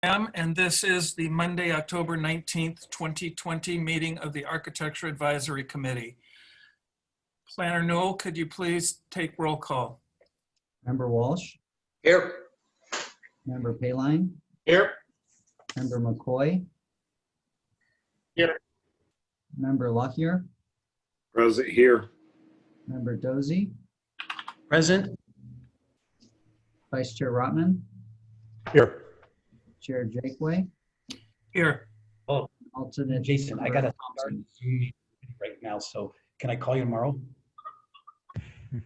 And this is the Monday, October 19th, 2020 meeting of the Architecture Advisory Committee. Planner Newell, could you please take roll call? Member Walsh. Here. Member Payline. Here. Member McCoy. Here. Member Lockyer. Present here. Member Dozy. Present. Vice Chair Rotman. Here. Chair Jakeway. Here. Oh, Alternate. Jason, I got to Thompson. start Zoom right now, so can I call you tomorrow?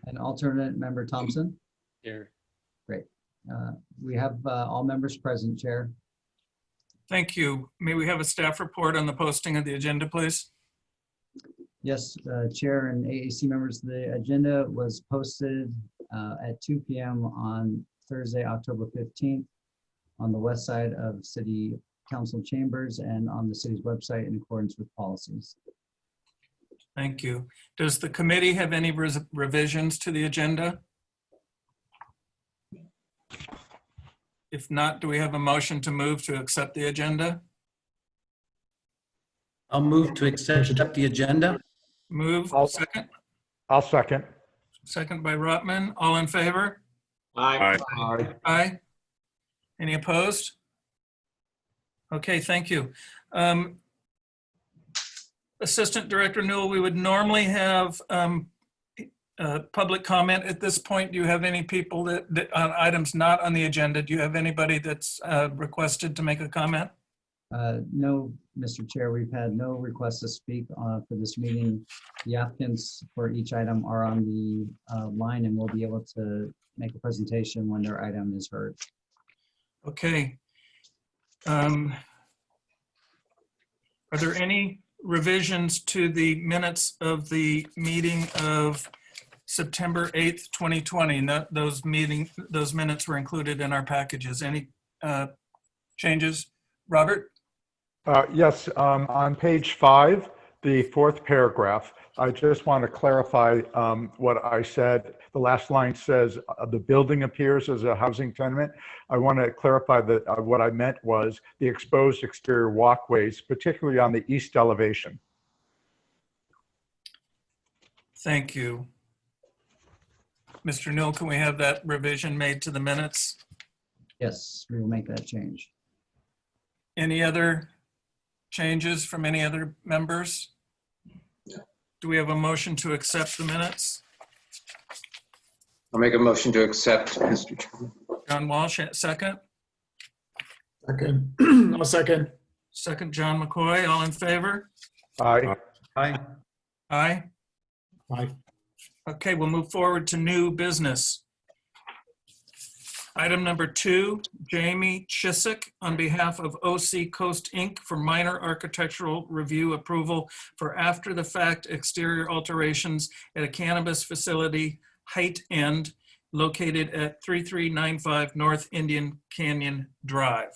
And alternate member Thompson. Here. Great. We have all members present, Chair. Thank you. May we have a staff report on the posting of the agenda, please? Yes, Chair and AAC members, the agenda was posted at 2 p.m. on Thursday, October 15th on the west side of City Council chambers and on the city's website in accordance with policies. Thank you. Does the committee have any revisions to the agenda? If not, do we have a motion to move to accept the agenda? I'll move to accept the agenda. Move, second? I'll second. Second by Rotman. All in favor? Aye. Aye. Any opposed? Okay, thank you. Assistant Director Newell, we would normally have public comment at this point. Do you have any people that on items not on the agenda? Do you have anybody that's requested to make a comment? No, Mr. Chair, we've had no requests to speak for this meeting. The applicants for each item are on the line and will be able to make a presentation when their item is heard. Okay. Are there any revisions to the minutes of the meeting of September 8th, 2020? Those minutes were included in our packages. Any changes? Robert? Yes, on page 5, the 4th paragraph, I just want to clarify what I said. The last line says the building appears as a housing tenement. I want to clarify that what I meant was the exposed exterior walkways, particularly on the east elevation. Thank you. Mr. Newell, can we have that revision made to the minutes? Yes, we will make that change. Any other changes from any other members? Do we have a motion to accept the minutes? I'll make a motion to accept, Mr. Chairman. John Walsh, second. Second. I'll second. Second, John McCoy. All in favor? Aye. Aye. Aye. Aye. Okay, we'll move forward to new business. Item number 2, Jamie Chiswick on behalf of OC Coast Inc. for minor architectural review approval for after-the-fact exterior alterations at a cannabis facility, Height End, located at 3395 North Indian Canyon Drive.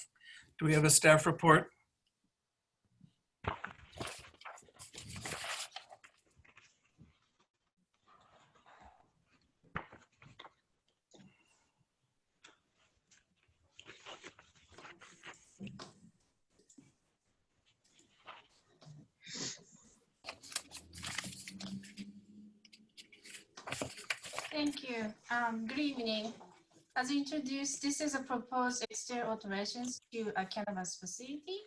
Do we have a staff report? Thank you. Good evening. As introduced, this is a proposed exterior alterations to a cannabis facility.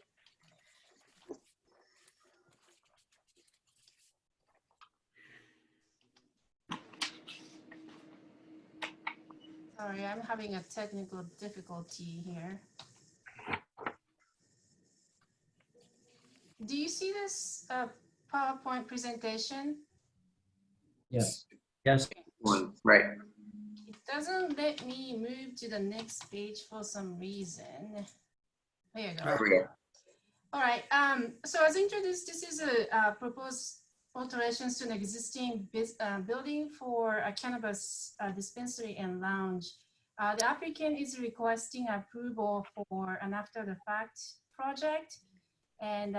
Sorry, I'm having a technical difficulty here. Do you see this PowerPoint presentation? Yes. Yes. One, right. It doesn't let me move to the next page for some reason. There you go. There we go. All right. So as introduced, this is a proposed alterations to an existing building for a cannabis dispensary and lounge. The applicant is requesting approval for an after-the-fact project, and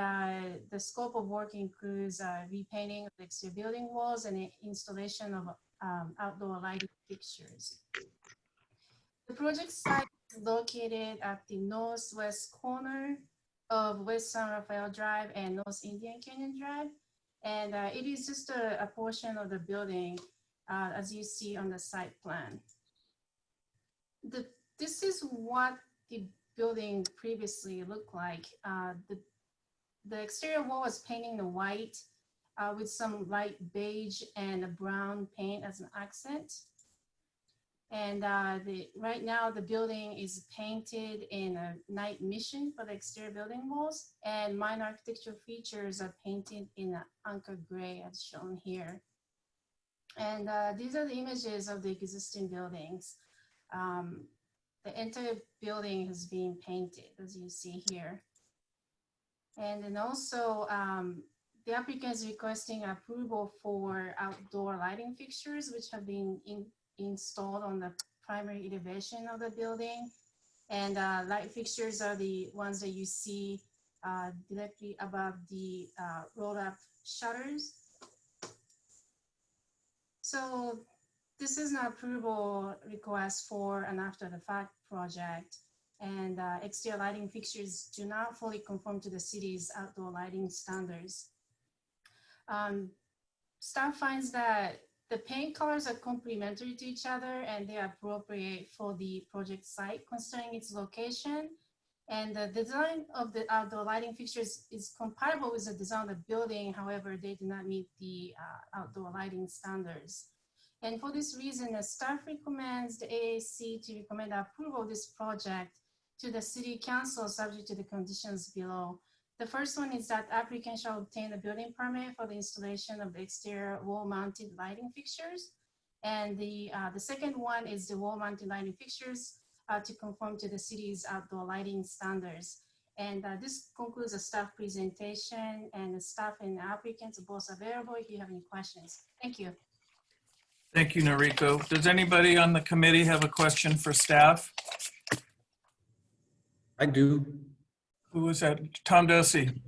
the scope of work includes repainting of the exterior building walls and installation of outdoor lighting fixtures. The project site located at the northwest corner of West San Rafael Drive and North Indian Canyon Drive. And it is just a portion of the building, as you see on the site plan. This is what the building previously looked like. The exterior wall was painted in white with some light beige and a brown paint as an accent. And right now the building is painted in a night mission for the exterior building walls, and minor architectural features are painted in an anchor gray as shown here. And these are the images of the existing buildings. The entire building has been painted, as you see here. And then also, the applicant is requesting approval for outdoor lighting fixtures, which have been installed on the primary elevation of the building. And light fixtures are the ones that you see directly above the rolled up shutters. So this is an approval request for an after the fact project, and exterior lighting fixtures do not fully conform to the city's outdoor lighting standards. Staff finds that the paint colors are complementary to each other and they are appropriate for the project site considering its location. And the design of the outdoor lighting fixtures is compatible with the design of the building. However, they do not meet the outdoor lighting standards. And for this reason, the staff recommends the AAC to recommend approval of this project to the City Council subject to the conditions below. The first one is that applicant shall obtain a building permit for the installation of the exterior wall-mounted lighting fixtures. And the second one is the wall-mounted lighting fixtures to conform to the city's outdoor lighting standards. And this concludes the staff presentation, and the staff and the applicants are both available if you have any questions. Thank you. Thank you, Noriko. Does anybody on the committee have a question for staff? I do. Who was that? Tom Dosey.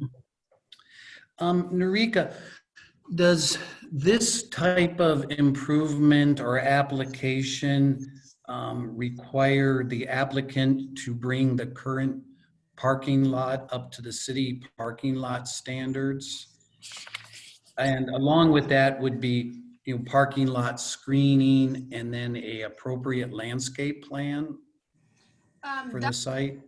Norika, does this type of improvement or application require the applicant to bring the current parking lot up to the city parking lot standards? And along with that would be, parking lot screening and then a appropriate landscape plan for the site?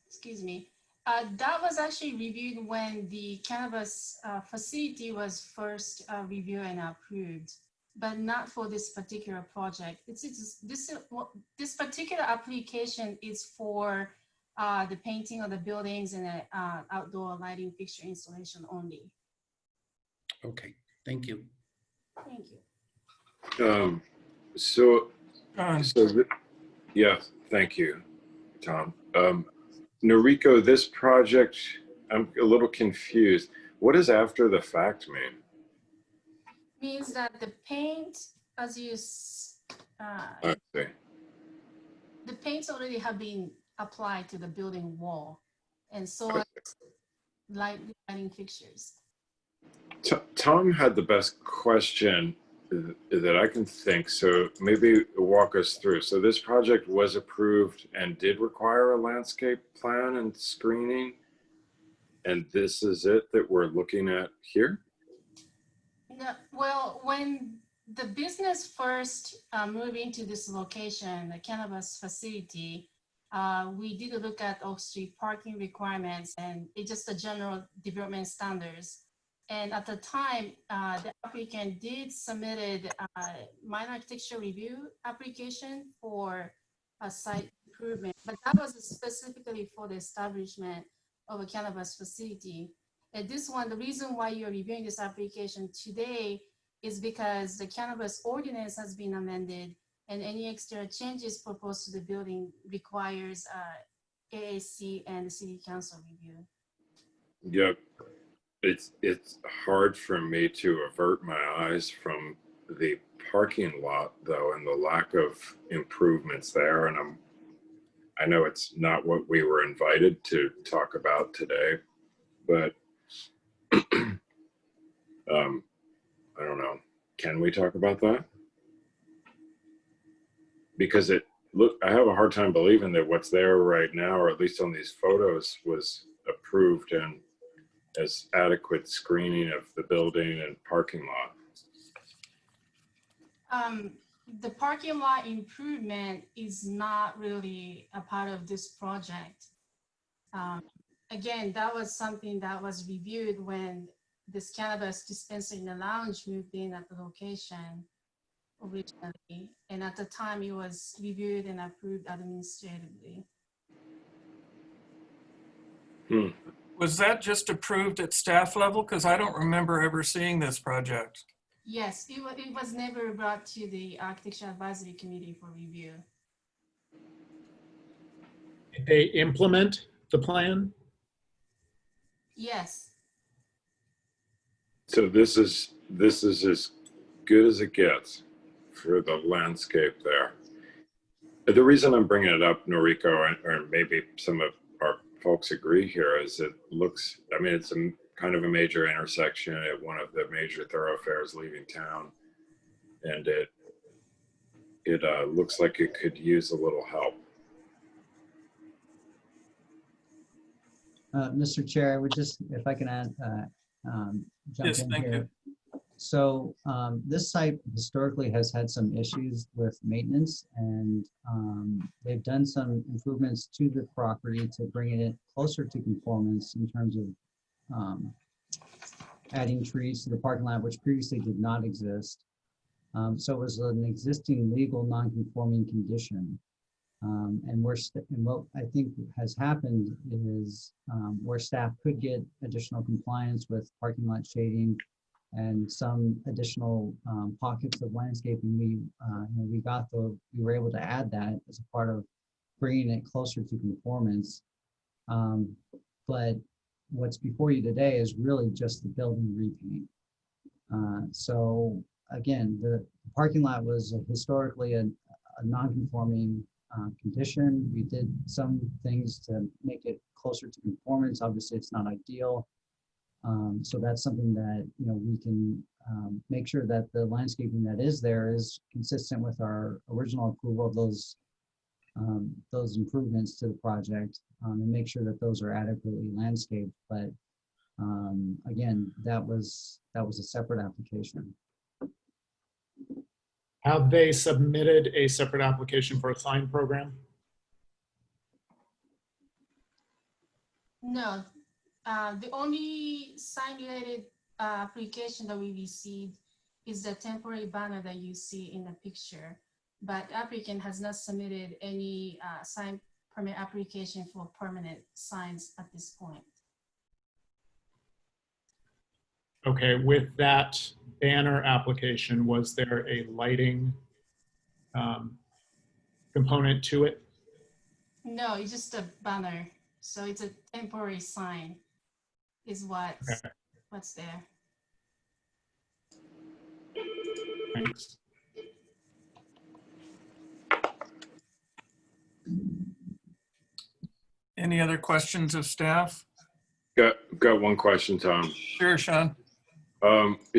Excuse me. That was actually reviewed when the cannabis facility was first reviewed and approved, but not for this particular project. This particular application is for the painting of the buildings and the outdoor lighting fixture installation only. Okay, thank you. Thank you. Yeah, thank you, Tom. Noriko, this project, I'm a little confused. What does after the fact mean? Means that the paint, as you, I see. the paints already have been applied to the building wall, and so lighting fixtures. Tom had the best question that I can think, so maybe walk us through. So this project was approved and did require a landscape plan and screening, and this is it that we're looking at here? No, well, when the business first moved into this location, the cannabis facility, we did look at off-street parking requirements and it's just the general development standards. And at the time, the applicant did submitted a minor architectural review application for a site improvement, but that was specifically for the establishment of a cannabis facility. And this one, the reason why you're reviewing this application today is because the cannabis ordinance has been amended and any extra changes proposed to the building requires AAC and the city council review. Yep. It's hard for me to avert my eyes from the parking lot though, and the lack of improvements there. And I know it's not what we were invited to talk about today, but I don't know. Can we talk about that? Because look, I have a hard time believing that what's there right now, or at least on these photos, was approved and as adequate screening of the building and parking lot. The parking lot improvement is not really a part of this project. Again, that was something that was reviewed when this cannabis dispensary and lounge moved in at the location originally. And at the time it was reviewed and approved administratively. Was that just approved at staff level? Because I don't remember ever seeing this project. Yes, it was never brought to the Architecture Advisory Committee for review. Did they implement the plan? Yes. So this is as good as it gets for the landscape there. The reason I'm bringing it up, Noriko, or maybe some of our folks agree here, is it looks, I mean, it's a kind of a major intersection at one of the major thoroughfares leaving town. And it looks like it could use a little help. Mr. Chair, I would just, if I can add, jump Yes, in thank you. here. So this site historically has had some issues with maintenance, and they've done some improvements to the property to bring it closer to conformance in terms of adding trees to the parking lot, which previously did not exist. So it was an existing legal non-conforming condition. And what I think has happened is where staff could get additional compliance with parking lot shading and some additional pockets of landscaping, we were able to add that as a part of bringing it closer to conformance. But what's before you today is really just the building repaint. So again, the parking lot was historically a non-conforming condition. We did some things to make it closer to conformance. Obviously, it's not ideal. So that's something that we can make sure that the landscaping that is there is consistent with our original approval of those improvements to the project, and make sure that those are adequately landscaped. But again, that was a separate application. Have they submitted a separate application for a sign program? No, the only sign-related application that we received is the temporary banner that you see in the picture. But applicant has not submitted any sign permit application for permanent signs at this point. Okay, with that banner application, was there a lighting component to it? No, it's just a banner. So it's a temporary sign is what's there. Thanks. Any other questions of staff? Got one question, Tom. Sure, Sean.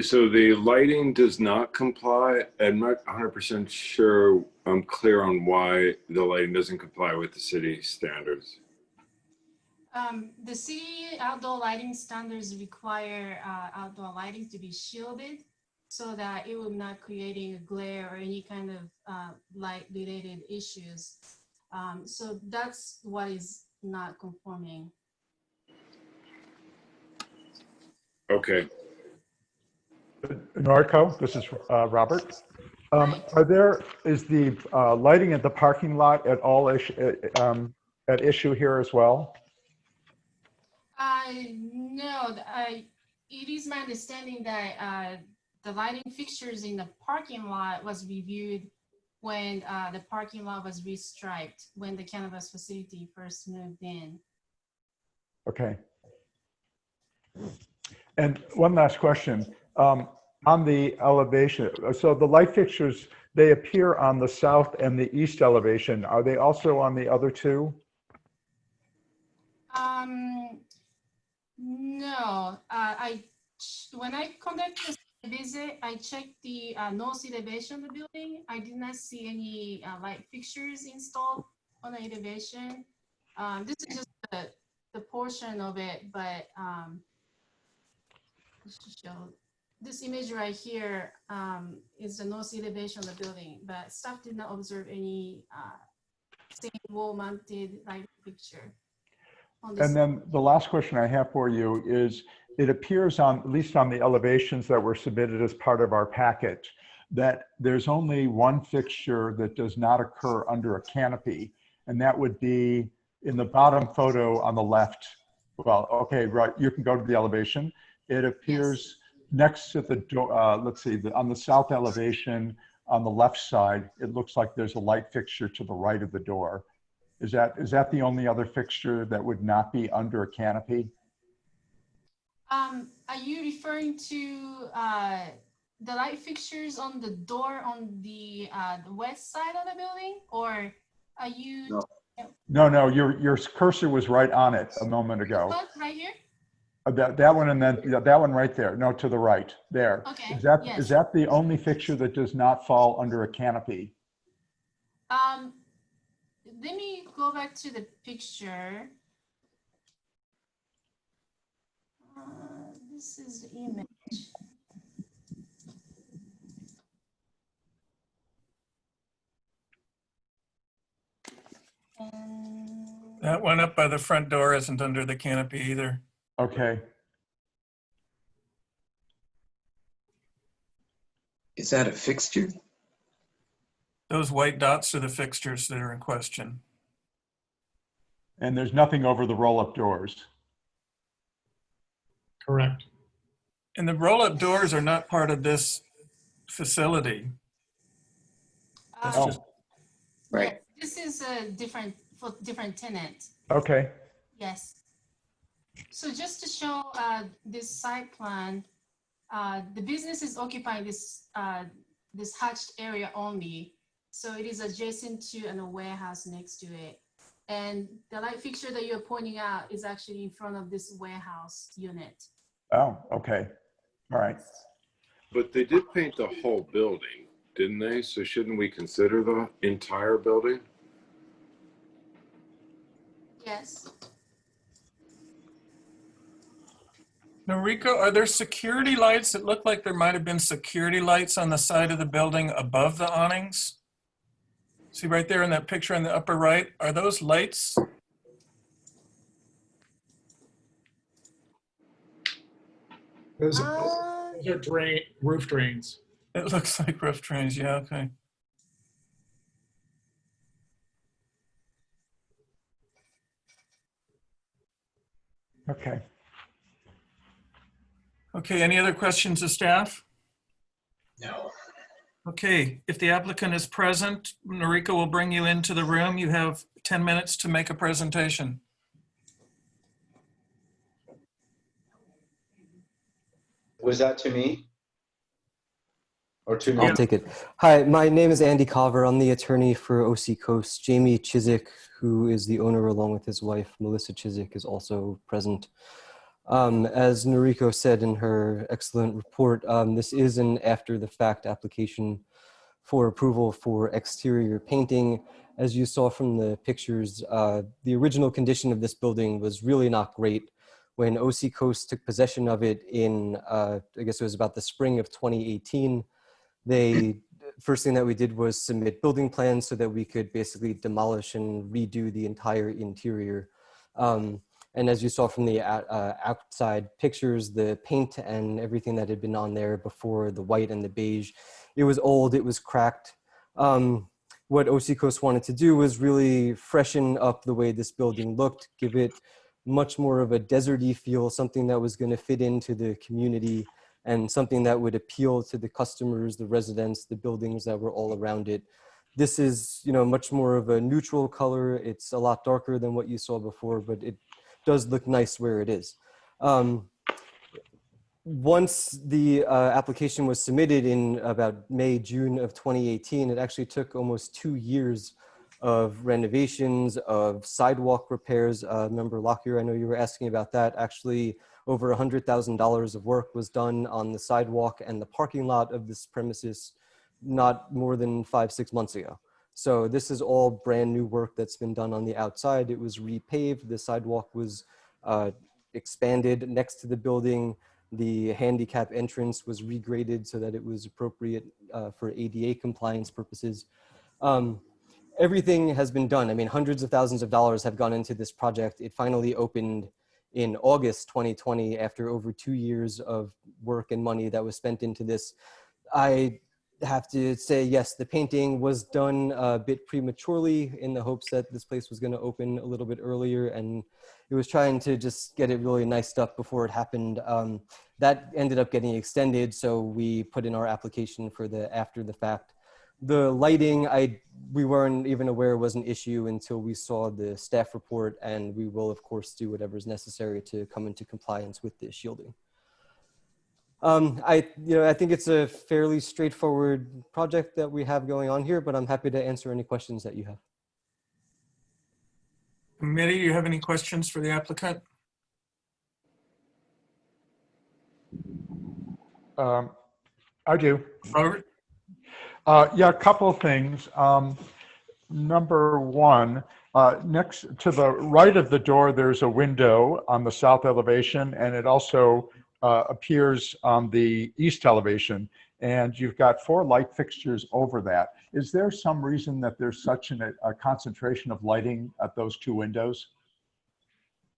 So the lighting does not comply. I'm not 100% sure I'm clear on why the lighting doesn't comply with the city standards. The city outdoor lighting standards require outdoor lighting to be shielded so that it will not creating a glare or any kind of light related issues. So that's what is not conforming. Okay. Norco, this is Robert. Is the lighting at the parking lot at all at issue here as well? No, it is my understanding that the lighting fixtures in the parking lot was reviewed when the parking lot was restriped when the cannabis facility first moved in. Okay. And one last question. On the elevation, so the light fixtures, they appear on the south and the east elevation. Are they also on the other two? No, when I conducted visit, I checked the north elevation of the building. I did not see any light fixtures installed on the elevation. This is just the portion of it, but just to show, this image right here is the north elevation of the building, but staff did not observe any same wall mounted light fixture on this. And then the last question I have for you is, it appears on, at least on the elevations that were submitted as part of our package, that there's only one fixture that does not occur under a canopy, and that would be in the bottom photo on the left. Well, okay, right, you can go to the elevation. It appears next to the door, let's see, on the south elevation on the left side, it looks like there's a light fixture to the right of the door. Is that the only other fixture that would not be under a canopy? Are you referring to the light fixtures on the door on the west side of the building, or are you? No, your cursor was right on it a moment ago. What, right here? That one, and then that one right there. No, to the right there. Okay. Is that the only fixture that does not fall under a canopy? Let me go back to the picture. This is the image. That one up by the front door isn't under the canopy either. Okay. Is that a fixture? Those white dots are the fixtures that are in question. And there's nothing over the roll-up doors. Correct. And the roll-up doors are not part of this facility. That's Oh. just, Right. This is a different tenant. Okay. Yes. So just to show this site plan, the business is occupying this this hatched area only. So it is adjacent to a warehouse next to it. And the light fixture that you're pointing out is actually in front of this warehouse unit. Oh, okay. All right. But they did paint the whole building, didn't they? So shouldn't we consider the entire building? Yes. Noriko, are there security lights? It looked like there might have been security lights on the side of the building above the awnings. See right there in that picture in the upper right, are those lights? Those are roof drains. It looks like roof drains, yeah, okay. Okay. Okay, any other questions of staff? No. Okay, if the applicant is present, Noriko will bring you into the room. You have 10 minutes to make a presentation. Was that to me? Or to me? Yeah. I'll take it. Hi, my name is Andy Colver. I'm the attorney for OC Coast. Jamie Chiswick, who is the owner along with his wife, Melissa Chiswick, is also present. As Noriko said in her excellent report, this is an after-the-fact application for approval for exterior painting. As you saw from the pictures, the original condition of this building was really not great. When OC Coast took possession of it in, I guess it was about the spring of 2018, first thing that we did was submit building plans so that we could basically demolish and redo the entire interior. And as you saw from the outside pictures, the paint and everything that had been on there before, the white and the beige, it was old, it was cracked. What OC Coast wanted to do was really freshen up the way this building looked, give it much more of a deserty feel, something that was going to fit into the community and something that would appeal to the customers, the residents, the buildings that were all around it. This is, much more of a neutral color. It's a lot darker than what you saw before, but it does look nice where it is. Once the application was submitted in about May, June of 2018, it actually took almost 2 years of renovations, of sidewalk repairs. Member Lockyer, I know you were asking about that. Actually, over $100,000 of work was done on the sidewalk and the parking lot of this premises not more than 5-6 months ago. So this is all brand new work that's been done on the outside. It was repaved. The sidewalk was expanded next to the building. The handicap entrance was regraded so that it was appropriate for ADA compliance purposes. Everything has been done. I mean, hundreds of thousands of dollars have gone into this project. It finally opened in August 2020 after over 2 years of work and money that was spent into this. I have to say, yes, the painting was done a bit prematurely in the hopes that this place was going to open a little bit earlier, and it was trying to just get it really niced up before it happened. That ended up getting extended, so we put in our application for the after the fact. The lighting, we weren't even aware was an issue until we saw the staff report, and we will of course do whatever's necessary to come into compliance with the shielding. I think it's a fairly straightforward project that we have going on here, but I'm happy to answer any questions that you have. Committee, do you have any questions for the applicant? I do. Robert? Yeah, a couple of things. Number one, next to the right of the door, there's a window on the south elevation, and it also appears on the east elevation, and you've got 4 light fixtures over that. Is there some reason that there's such a concentration of lighting at those 2 windows?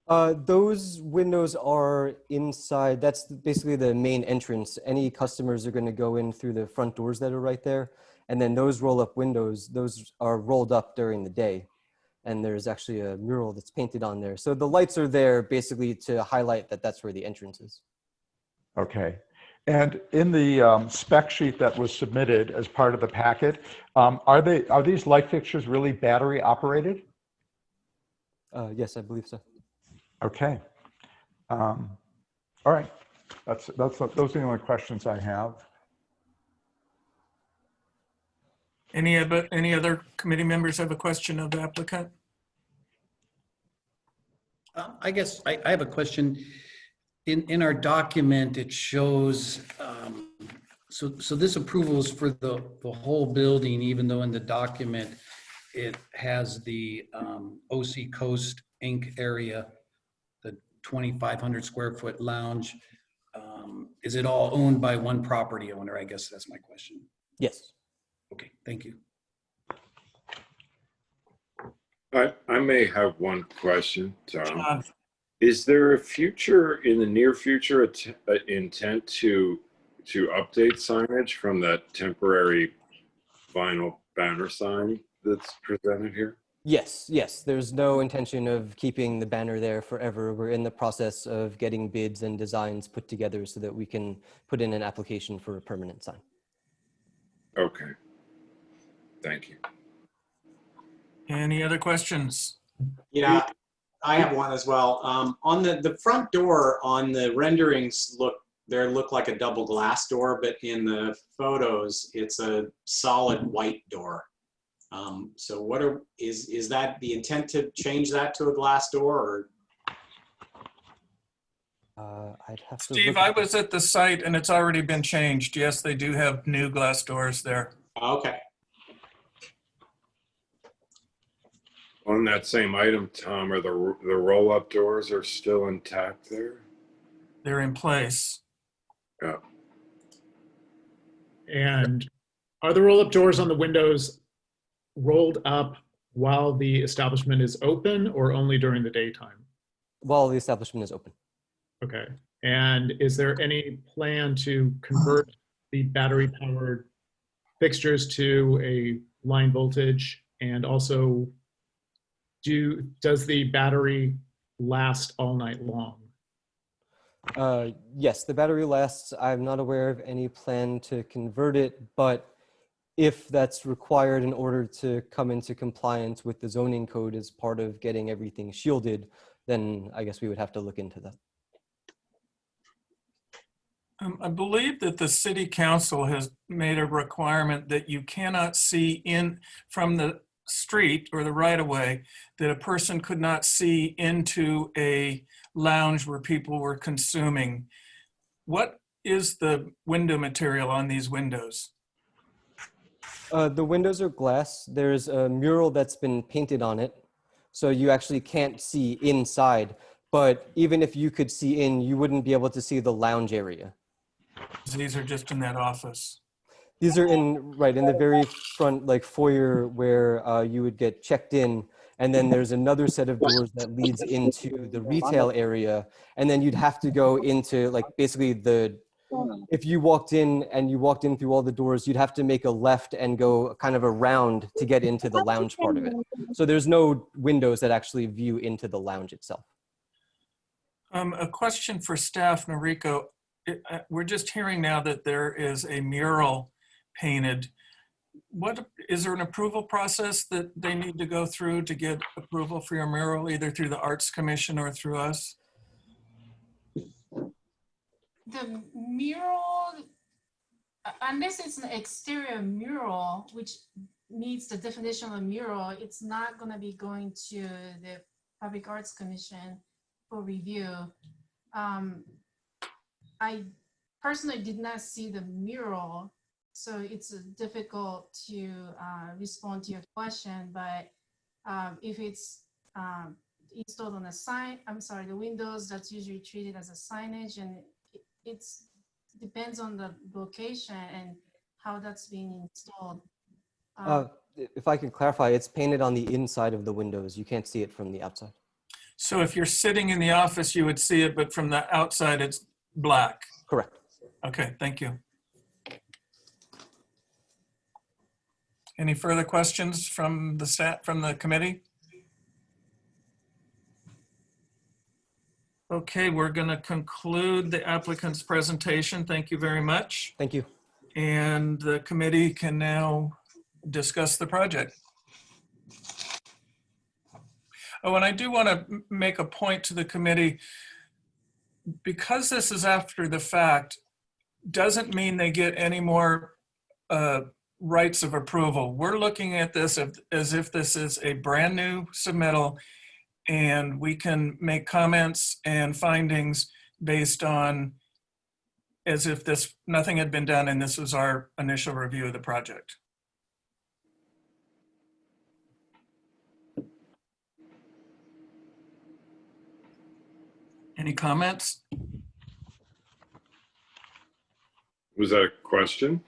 Those windows are inside. That's basically the main entrance. Any customers are going to go in through the front doors that are right there. And then those roll-up windows, those are rolled up during the day. And there's actually a mural that's painted on there. So the lights are there basically to highlight that that's where the entrance is. Okay. And in the spec sheet that was submitted as part of the packet, are these light fixtures really battery operated? Yes, I believe so. Okay. All right. Those are the only questions I have. Any other committee members have a question of the applicant? I guess I have a question. In our document, it shows, so this approval is for the whole building, even though in the document, it has the OC Coast Inc. area, the 2,500 square foot lounge. Is it all owned by one property owner? I guess that's my question. Yes. Okay, thank you. I may have one question, Tom. Is there in the near future, intent to update signage from that temporary vinyl banner sign that's presented here? Yes, yes. There's no intention of keeping the banner there forever. We're in the process of getting bids and designs put together so that we can put in an application for a permanent sign. Okay. Thank you. Any other questions? Yeah, I have one as well. On the front door on the renderings look like a double glass door, but in the photos it's a solid white door. So is that the intent to change that to a glass door, or? I'd have to Steve, look I was at the site and it's already been changed. Yes, they do have new glass doors there. Okay. On that same item, Tom, are the roll-up doors are still intact there? They're in place. Yeah. And are the roll-up doors on the windows rolled up while the establishment is open or only during the daytime? while the establishment is open. Okay. And is there any plan to convert the battery-powered fixtures to a line voltage? And also, does the battery last all night long? Yes, the battery lasts. I'm not aware of any plan to convert it, but if that's required in order to come into compliance with the zoning code as part of getting everything shielded, then I guess we would have to look into that. I believe that the city council has made a requirement that you cannot see in from the street or the right of way that a person could not see into a lounge where people were consuming. What is the window material on these windows? The windows are glass. There's a mural that's been painted on it, so you actually can't see inside. But even if you could see in, you wouldn't be able to see the lounge area. These are just in that office. These are in the very front, like foyer, where you would get checked in, and then there's another set of doors that leads into the retail area, and then you'd have to go into like basically if you walked in and you walked in through all the doors, you'd have to make a left and go kind of around to get into the lounge part of it. So there's no windows that actually view into the lounge itself. A question for staff, Noriko. We're just hearing now that there is a mural painted. What is there an approval process that they need to go through to get approval for your mural, either through the Arts Commission or through us? The mural, unless it's an exterior mural, which meets the definition of a mural, it's not going to be going to the Public Arts Commission for review. I personally did not see the mural, so it's difficult to respond to your question, but if it's installed on a sign, the windows, that's usually treated as a signage, and it depends on the location and how that's being installed. If I could clarify, it's painted on the inside of the windows. You can't see it from the outside. So if you're sitting in the office, you would see it, but from the outside, it's black. Correct. Okay, thank you. Any further questions from the staff, from the committee? Okay, we're going to conclude the applicant's presentation. Thank you very much. Thank you. And the committee can now discuss the project. Oh, and I do want to make a point to the committee. Because this is after the fact, doesn't mean they get any more rights of approval. We're looking at this as if this is a brand new submittal, and we can make comments and findings based on as if nothing had been done and this was our initial review of the project. Any comments? Was that a question?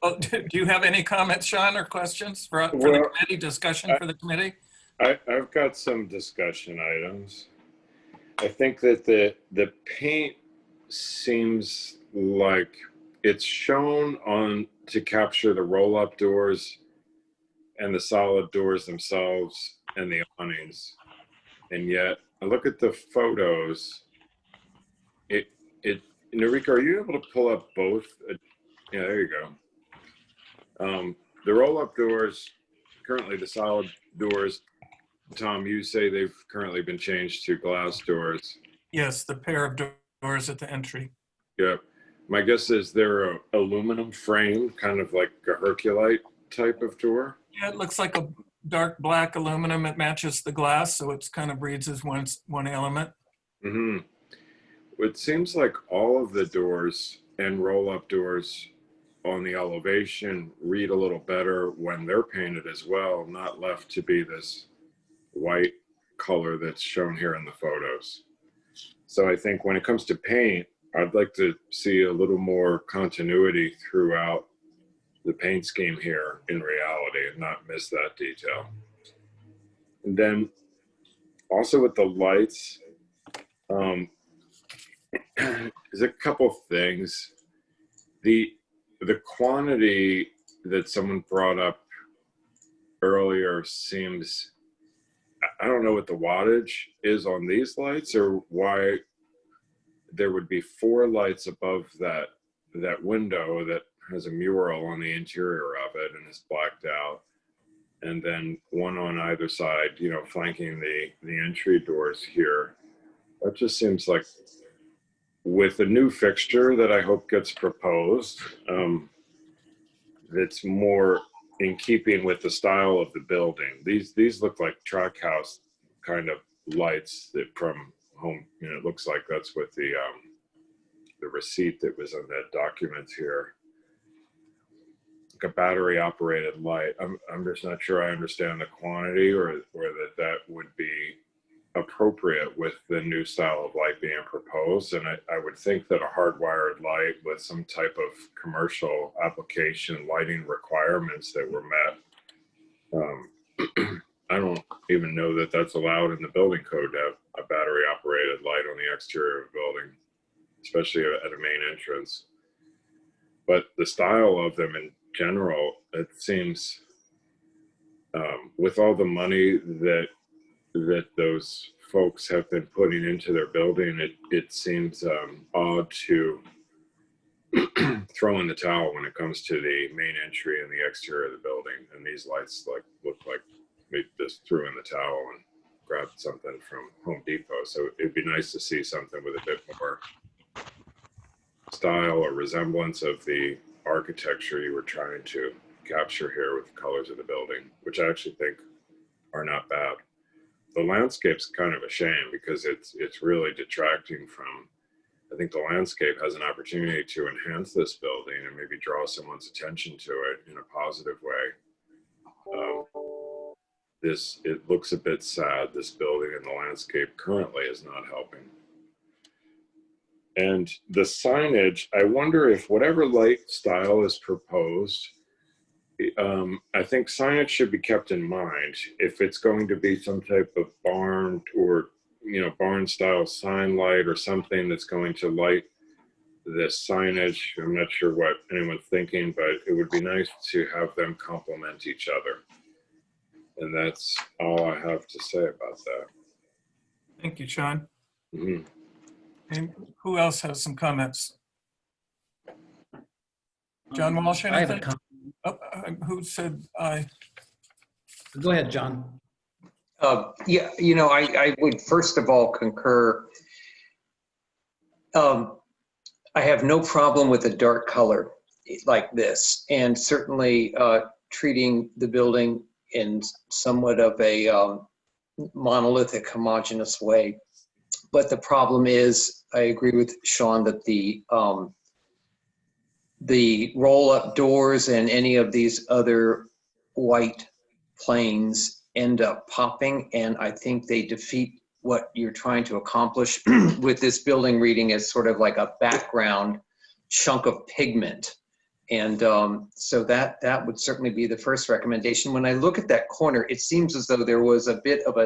Well, do you have any comments, Sean, or questions for the committee, discussion for the committee? I've got some discussion items. I think that the paint seems like it's shown on to capture the roll-up doors and the solid doors themselves and the awnings. And yet, I look at the photos, Noriko, are you able to pull up both? Yeah, there you go. The roll-up doors, currently the solid doors, Tom, you say they've currently been changed to glass doors. Yes, the pair of doors at the entry. Yeah. My guess is they're an aluminum frame, kind of like a Herculite type of door. Yeah, it looks like a dark black aluminum. It matches the glass, so it's kind of reads as one element. Mm-hmm. It seems like all of the doors and roll-up doors on the elevation read a little better when they're painted as well, not left to be this white color that's shown here in the photos. So I think when it comes to paint, I'd like to see a little more continuity throughout the paint scheme here in reality and not miss that detail. And then also with the lights, there's a couple things. The quantity that someone brought up earlier seems, I don't know what the wattage is on these lights or why there would be 4 lights above that window that has a mural on the interior of it and is blacked out, and then one on either side, flanking the entry doors here. That just seems like, with a new fixture that I hope gets proposed, that's more in keeping with the style of the building. These look like track house kind of lights that from home, you know, it looks like that's what the receipt that was on that document here. Like a battery operated light. I'm just not sure I understand the quantity or that would be appropriate with the new style of light being proposed. And I would think that a hardwired light with some type of commercial application lighting requirements that were met. I don't even know that that's allowed in the building code to have a battery operated light on the exterior of a building, especially at a main entrance. But the style of them in general, it seems with all the money that those folks have been putting into their building, it seems odd to throw in the towel when it comes to the main entry and the exterior of the building. And these lights look like we just threw in the towel and grabbed something from Home Depot. So it'd be nice to see something with a bit more style or resemblance of the architecture you were trying to capture here with the colors of the building, which I actually think are not bad. The landscape's kind of a shame because it's really detracting from, I think the landscape has an opportunity to enhance this building and maybe draw someone's attention to it in a positive way. It looks a bit sad, this building, and the landscape currently is not helping. And the signage, I wonder if whatever light style is proposed, I think signage should be kept in mind. If it's going to be some type of barn or, you know, barn style sign light or something that's going to light the signage, I'm not sure what anyone's thinking, but it would be nice to have them complement each other. And that's all I have to say about that. Thank you, Sean. Mm-hmm. And who else has some comments? John Walsh, I have a anything? comment. Oh, who said aye? Go ahead, John. Yeah, you know, I would first of all concur. I have no problem with a dark color like this, and certainly treating the building in somewhat of a monolithic, homogeneous way. But the problem is, I agree with Sean that the roll-up doors and any of these other white planes end up popping, and I think they defeat what you're trying to accomplish with this building reading as sort of like a background chunk of pigment. And so that would certainly be the first recommendation. When I look at that corner, it seems as though there was a bit of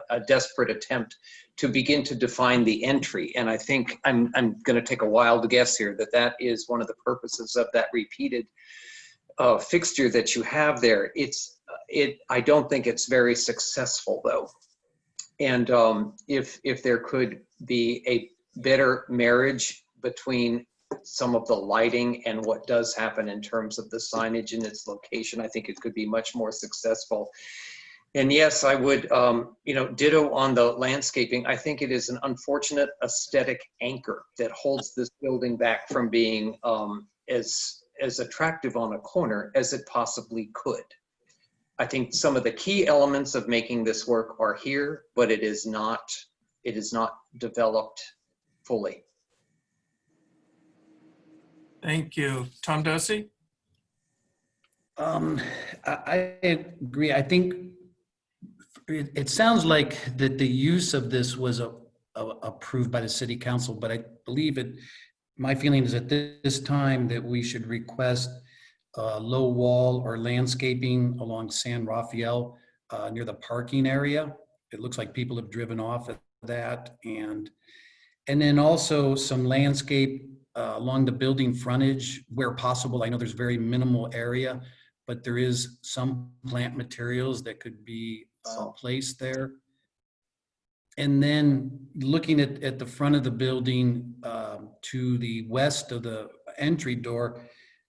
a desperate attempt to begin to define the entry. And I think I'm going to take a wild guess here that is one of the purposes of that repeated fixture that you have there. I don't think it's very successful though. And if there could be a better marriage between some of the lighting and what does happen in terms of the signage and its location, I think it could be much more successful. And yes, I would, ditto on the landscaping. I think it is an unfortunate aesthetic anchor that holds this building back from being as attractive on a corner as it possibly could. I think some of the key elements of making this work are here, but it is not developed fully. Thank you. Tom Dosey? I agree. I think it sounds like that the use of this was approved by the city council, but I believe my feeling is at this time that we should request low wall or landscaping along San Rafael near the parking area. It looks like people have driven off at that, and then also some landscape along the building frontage where possible. I know there's very minimal area, but there is some plant materials that could be placed there. And then looking at the front of the building to the west of the entry door,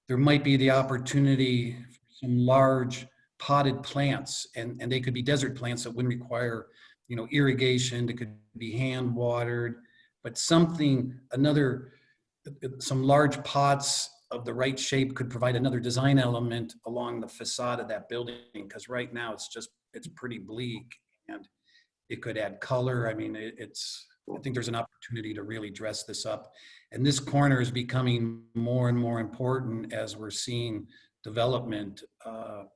there might be the opportunity for some large potted plants, and they could be desert plants that wouldn't require, irrigation, that could be hand watered, but some large pots of the right shape could provide another design element along the facade of that building, because right now it's pretty bleak, and it could add color. I mean, I think there's an opportunity to really dress this up. And this corner is becoming more and more important as we're seeing development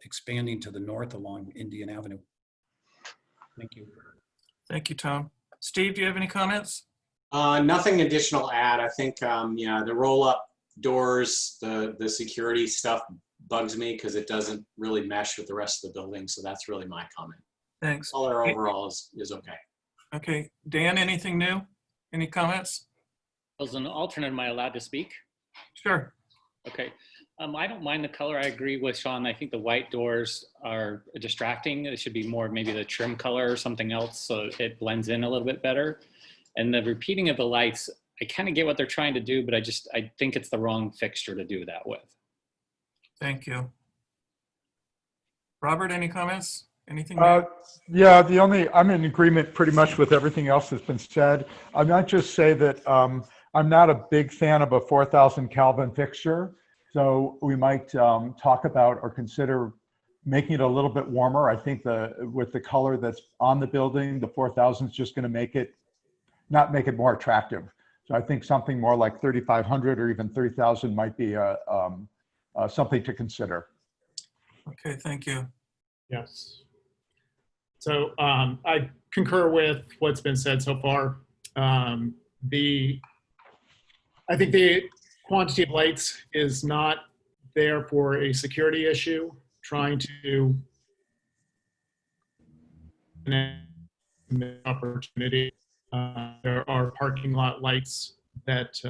expanding to the north along Indian Avenue. Thank you. Thank you, Tom. Steve, do you have any comments? Nothing additional to add. I think, yeah, the roll-up doors, the security stuff bugs me because it doesn't really mesh with the rest of the building. So that's really my comment. Thanks. Color overall is okay. Okay, Dan, anything new? Any comments? As an alternate, am I allowed to speak? Sure. Okay. I don't mind the color. I agree with Sean. I think the white doors are distracting. It should be more maybe the trim color or something else so it blends in a little bit better. And the repeating of the lights, I kind of get what they're trying to do, but I think it's the wrong fixture to do that with. Thank you. Robert, any comments? Anything new? Yeah, I'm in agreement pretty much with everything else that's been said. I might just say that I'm not a big fan of a 4,000 Kelvin fixture. So we might talk about or consider making it a little bit warmer. I think with the color that's on the building, the 4,000 is just going to not make it more attractive. So I think something more like 3,500 or even 3,000 might be something to consider. Okay, thank you. Yes. So I concur with what's been said so far. I think the quantity of lights is not there for a security issue. Trying to opportunity. There are parking lot lights that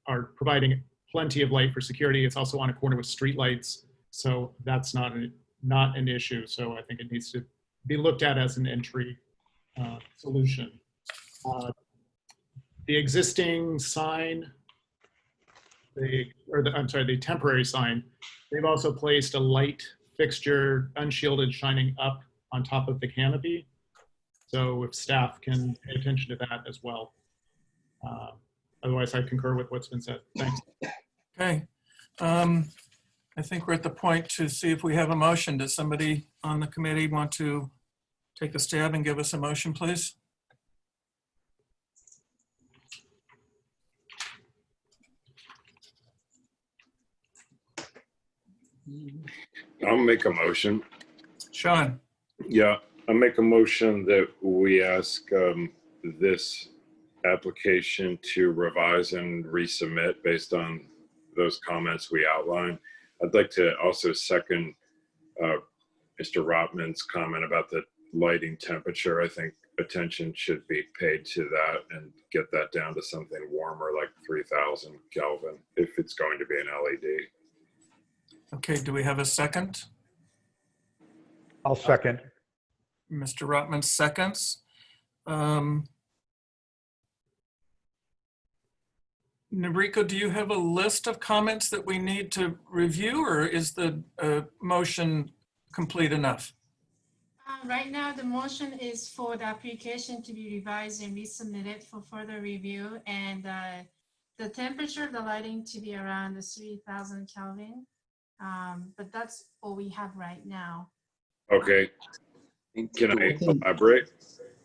are providing plenty of light for security. It's also on a corner with street lights, so that's not an issue. So I think it needs to be looked at as an entry solution. The existing sign, the temporary sign, they've also placed a light fixture, unshielded, shining up on top of the canopy. So if staff can pay attention to that as well. Otherwise, I concur with what's been said. Thanks. Okay. I think we're at the point to see if we have a motion. Does somebody on the committee want to take a stab and give us a motion, please? I'll make a motion. Sean, Yeah, I'll make a motion that we ask this application to revise and resubmit based on those comments we outlined. I'd like to also second Mr. Rotman's comment about the lighting temperature. I think attention should be paid to that and get that down to something warmer like 3,000 Kelvin if it's going to be an LED. okay, do we have a second? I'll second. Mr. Rotman seconds. Noriko, do you have a list of comments that we need to review, or is the motion complete enough? Right now, the motion is for the application to be revised and resubmitted for further review, and the temperature of the lighting to be around the 3,000 Kelvin. But that's all we have right now. Okay, can I elaborate?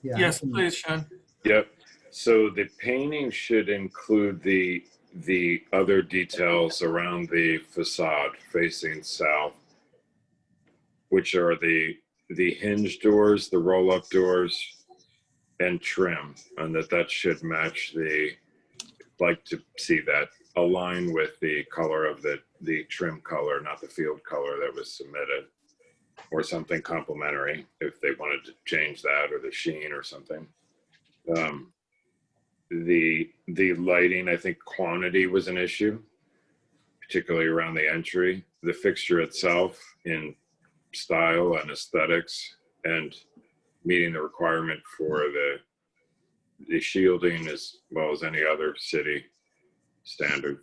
Yeah, Yes, please, Sean. Yep. So the painting should include the other details around the facade facing south, which are the hinge doors, the roll-up doors, and trim, and that should match like to see that align with the color of the trim color, not the field color that was submitted, or something complementary if they wanted to change that, or the sheen or something. The lighting, I think quantity was an issue, particularly around the entry. The fixture itself in style and aesthetics and meeting the requirement for the shielding as well as any other city standard.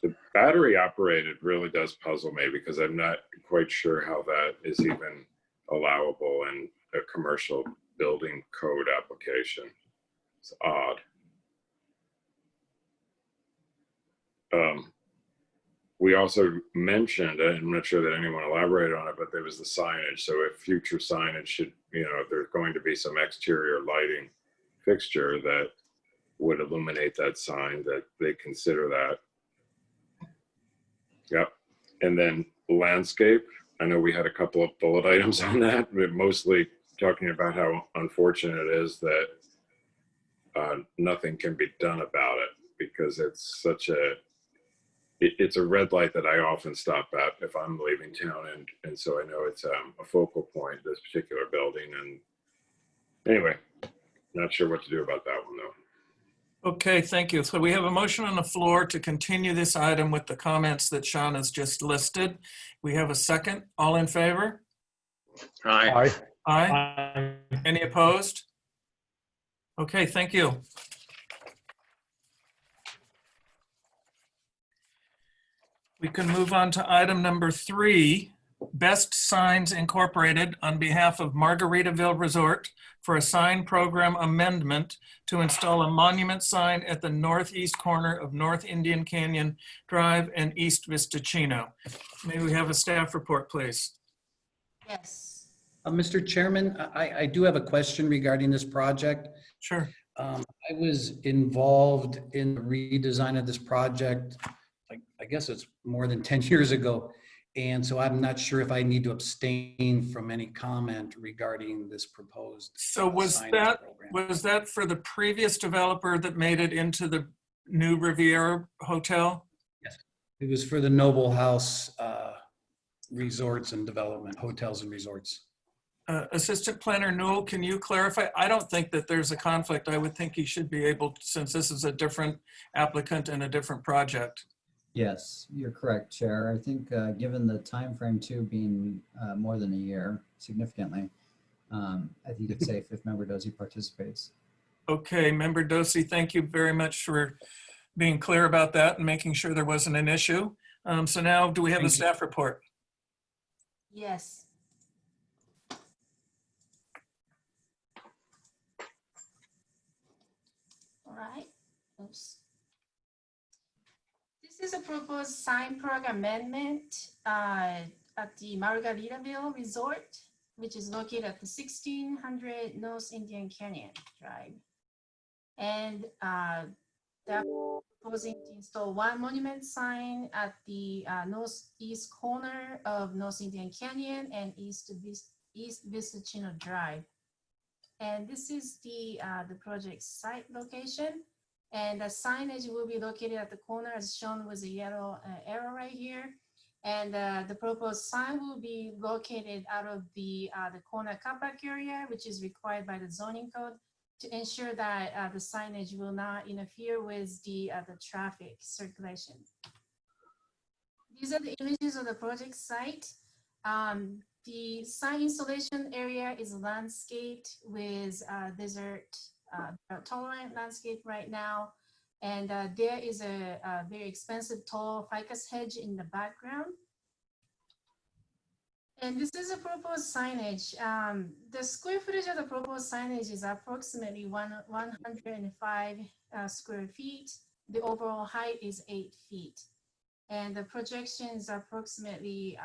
The battery operated really does puzzle me because I'm not quite sure how that is even allowable in a commercial building code application. It's odd. we also mentioned, I'm not sure that anyone elaborated on it, but there was the signage. So if future signage should, if there's going to be some exterior lighting fixture that would illuminate that sign, that they consider that. Yep. And then landscape, I know we had a couple of bullet items on that, but mostly talking about how unfortunate it is that nothing can be done about it, because it's such it's a red light that I often stop at if I'm leaving town. And so I know it's a focal point, this particular building. And anyway, not sure what to do about that one though. Okay, thank you. So we have a motion on the floor to continue this item with the comments that Sean has just listed. We have a second. All in favor? Aye. Aye. Aye. Any opposed? Okay, thank you. We can move on to item number 3, Best Signs Incorporated on behalf of Margaritaville Resort for a sign program amendment to install a monument sign at the northeast corner of North Indian Canyon Drive and East Vista Chino. May we have a staff report, please? Yes. Mr. Chairman, I do have a question regarding this project. Sure. I was involved in the redesign of this project, I guess it's more than 10 years ago. And so I'm not sure if I need to abstain from any comment regarding this proposed. So was signage program. that for the previous developer that made it into the new Riviera Hotel? Yes, it was for the Noble House resorts and development, hotels and resorts. Assistant Planner Newell, can you clarify? I don't think that there's a conflict. I would think he should be able, since this is a different applicant and a different project. Yes, you're correct, Chair. I think given the time frame too being more than a year, significantly, I think it's safe if Member Dozy participates. Okay, Member Dozy, thank you very much for being clear about that and making sure there wasn't an issue. So now, do we have a staff report? Yes. All right. Oops. This is a proposed sign program amendment at the Margaritaville Resort, which is located at the 1600 North Indian Canyon Drive. And they're proposing to install one monument sign at the northeast corner of North Indian Canyon and East Vista Chino Drive. And this is the project site location. And the signage will be located at the corner as shown with the yellow arrow right here. And the proposed sign will be located out of the corner car park area, which is required by the zoning code to ensure that the signage will not interfere with the traffic circulation. These are the images of the project site. The sign installation area is landscaped with desert tolerant landscape right now. And there is a very expensive tall ficus hedge in the background. And this is a proposed signage. The square footage of the proposed signage is approximately 105 square feet. The overall height is 8 feet. And the projection is approximately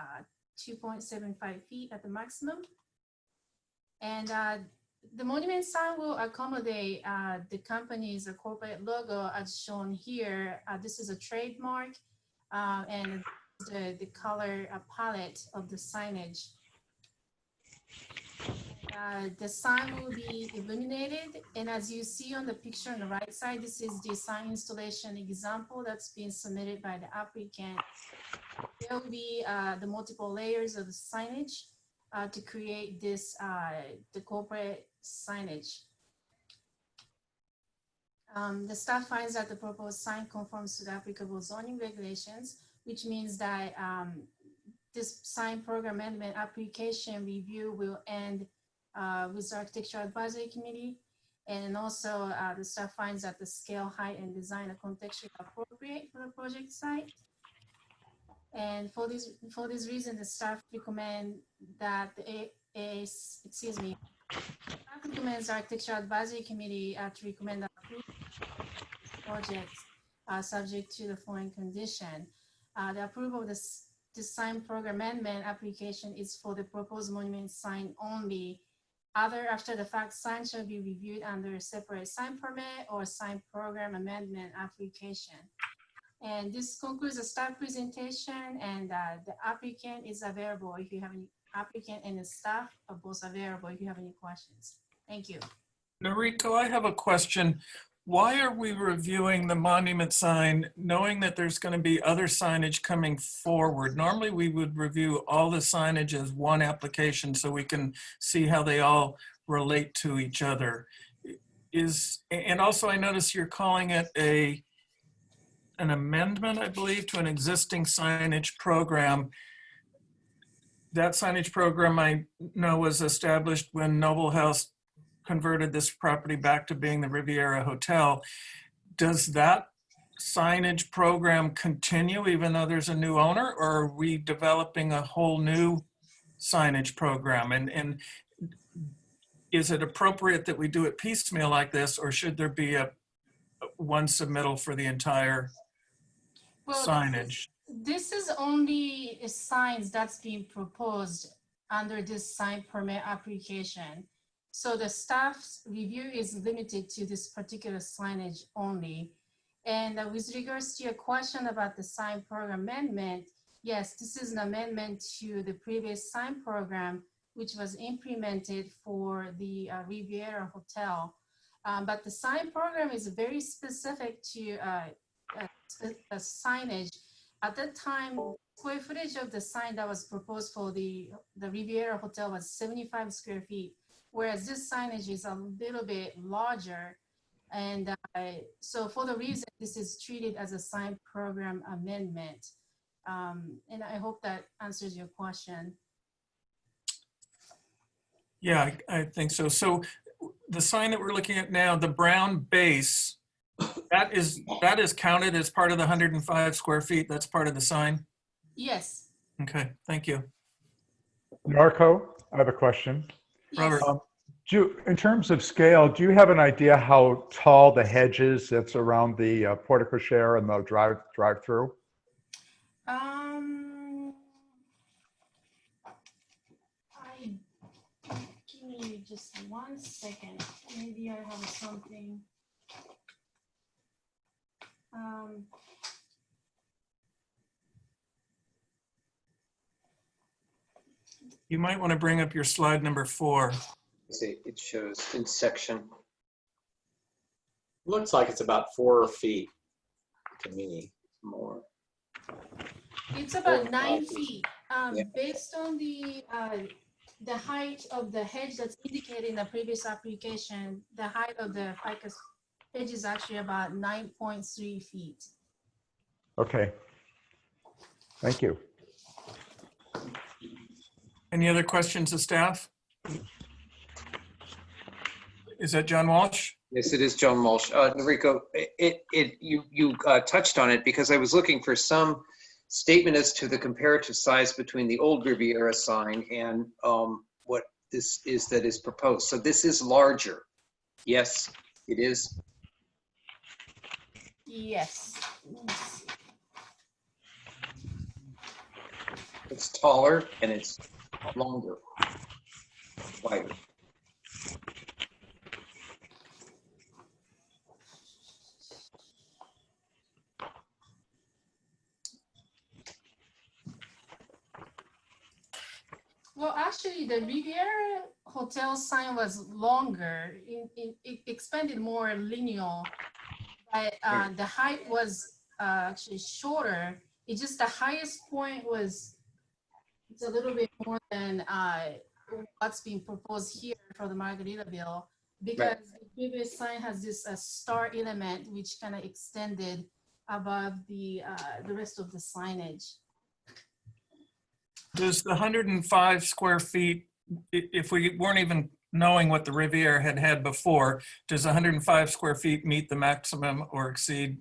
2.75 feet at the maximum. And the monument sign will accommodate the company's corporate logo as shown here. This is a trademark and the color palette of the signage. The sign will be illuminated, and as you see on the picture on the right side, this is the sign installation example that's been submitted by the applicant. There will be the multiple layers of the signage to create this the corporate signage. The staff finds that the proposed sign conforms to the applicable zoning regulations, which means that this sign program amendment application review will end with the Architectural Advisory Committee. And also the staff finds that the scale, height, and design are contextually appropriate for the project site. And for this reason, the staff recommend that staff recommends the Architectural Advisory Committee to recommend approval of projects subject to the following condition. The approval of this sign program amendment application is for the proposed monument sign only. Other after the fact signs shall be reviewed under a separate sign permit or sign program amendment application. And this concludes the staff presentation, and the applicant is available if you have any, applicant and the staff are both available if you have any questions. Thank you. Noriko, I have a question. Why are we reviewing the monument sign knowing that there's going to be other signage coming forward? Normally we would review all the signage as one application so we can see how they all relate to each other. And also I notice you're calling it an amendment, I believe, to an existing signage program. That signage program I know was established when Noble House converted this property back to being the Riviera Hotel. Does that signage program continue even though there's a new owner, or are we developing a whole new signage program? And is it appropriate that we do it piecemeal like this, or should there be one submittal for the entire signage? This is only signs that's being proposed under this sign permit application. So the staff's review is limited to this particular signage only. And with regards to your question about the sign program amendment, yes, this is an amendment to the previous sign program, which was implemented for the Riviera Hotel. But the sign program is very specific to signage. At that time, square footage of the sign that was proposed for the Riviera Hotel was 75 square feet. Whereas this signage is a little bit larger. And so for the reason, this is treated as a sign program amendment. And I hope that answers your question. Yeah, I think so. So the sign that we're looking at now, the brown base, that is counted as part of the 105 square feet. That's part of the sign? Yes. Okay, thank you. Narco, I have a question. Robert. In terms of scale, do you have an idea how tall the hedge is that's around the porte cochere and the drive-through? Give me just 1 second. Maybe I have something. You might want to bring up your slide number 4. See, it shows in section. Looks like it's about 4 feet to me. More. It's about 9 feet. Yeah. Based on the height of the hedge that's indicated in the previous application, the height of the ficus hedge is actually about 9.3 feet. Okay. Thank you. Any other questions of staff? Is that John Walsh? Yes, it is John Walsh. Noriko, you touched on it because I was looking for some statement as to the comparative size between the old Riviera sign and what this is that is proposed. So this is larger. Yes, it is. Yes. It's taller and it's longer, wider. Well, actually, the Riviera Hotel sign was longer. It expanded more linear, but the height was actually shorter. It's just the highest point was, it's a little bit more than what's being proposed here for the Margaritaville, because the previous sign has this star element which kind of extended above the rest of the signage. Does the 105 square feet, if we weren't even knowing what the Riviera had before, does 105 square feet meet the maximum or exceed,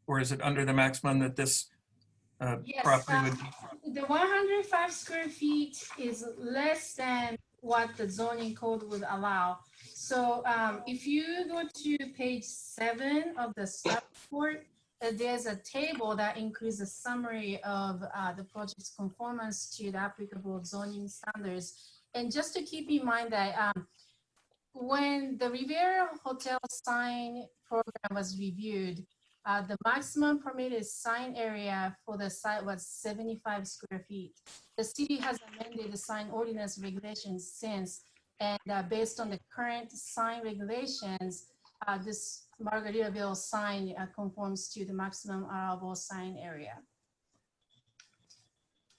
or is it under the maximum that this property would be? The 105 square feet is less than what the zoning code would allow. So if you go to page 7 of the staff report, there's a table that includes a summary of the project's conformance to the applicable zoning standards. And just to keep in mind that when the Riviera Hotel sign program was reviewed, the maximum permitted sign area for the site was 75 square feet. The city has amended the sign ordinance regulations since, and based on the current sign regulations, this Margaritaville sign conforms to the maximum allowable sign area.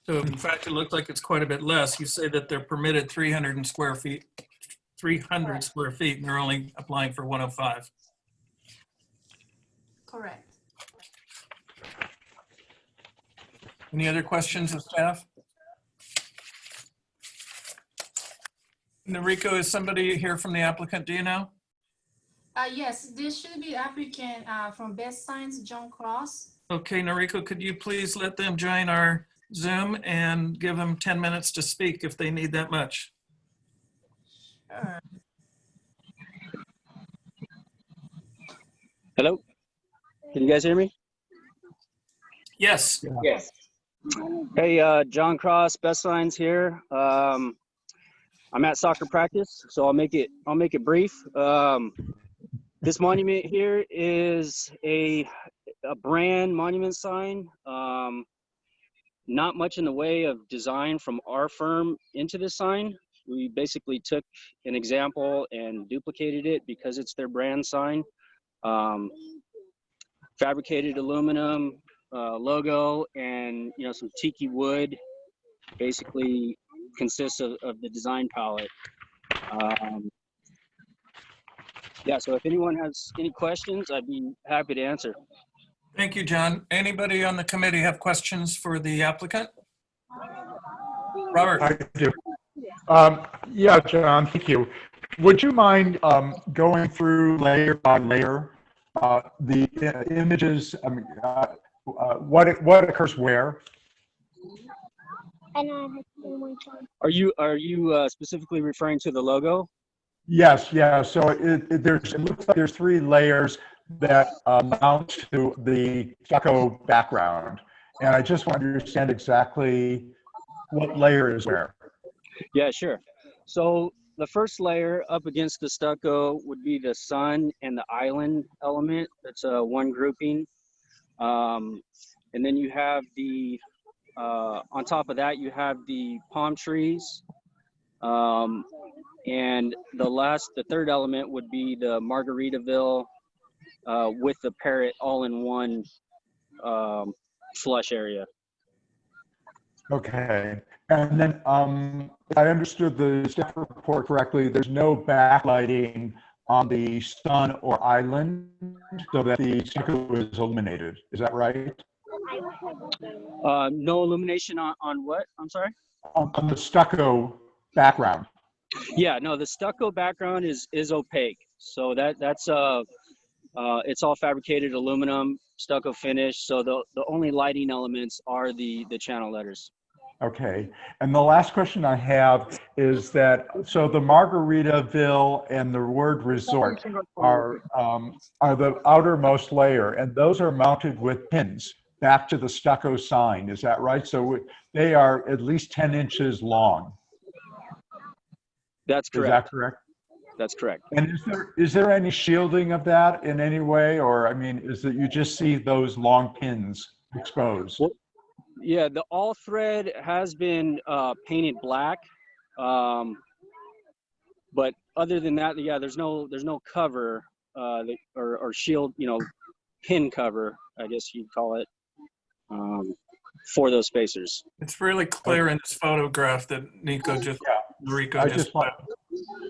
So in fact, it looked like it's quite a bit less. You say that they're permitted 300 square feet, 300 Correct. square feet, and they're only applying for 105. Correct. Any other questions of staff? Noriko, is somebody here from the applicant? Do you know? Yes, this should be applicant from Best Signs, John Cross. Okay, Noriko, could you please let them join our Zoom and give them 10 minutes to speak if they need that much? Sure. Hello, can you guys hear me? Yes. Yes. Hey, John Cross, Best Signs here. I'm at soccer practice, so I'll make it brief. This monument here is a brand monument sign. Not much in the way of design from our firm into this sign. We basically took an example and duplicated it because it's their brand sign. Fabricated aluminum logo and some tiki wood basically consists of the design palette. Yeah, so if anyone has any questions, I'd be happy to answer. Thank you, John. Anybody on the committee have questions for the applicant? Robert. I do. Yeah, John, thank you. Would you mind going through layer by layer the images? I mean, what occurs where? Are you specifically referring to the logo? Yes, yeah. So it looks like there's 3 layers that mount to the stucco background, and I just want to understand exactly what layer is where. Yeah, sure. So the first layer up against the stucco would be the sun and the island element. That's one grouping. And then you have the, on top of that, you have the palm trees. And the third element would be the Margaritaville with the parrot all in one flush area. Okay. And then if I understood the staff report correctly, there's no backlighting on the sun or island so that the stucco is illuminated. Is that right? No illumination on what? I'm sorry? On the stucco background. Yeah, no, the stucco background is opaque. So that's it's all fabricated aluminum, stucco finish. So the only lighting elements are the channel letters. Okay. And the last question I have is that, so the Margaritaville and the word resort are the outermost layer, and those are mounted with pins back to the stucco sign. Is that right? So they are at least 10 inches long. That's correct. Is that correct? That's correct. And is there any shielding of that in any way? Or, I mean, is it you just see those long pins exposed? Well, yeah, the all thread has been painted black, but other than that, yeah, there's no cover or shield, pin cover, I guess you'd call it, for those spacers. It's really clear in this photograph that Noriko just put.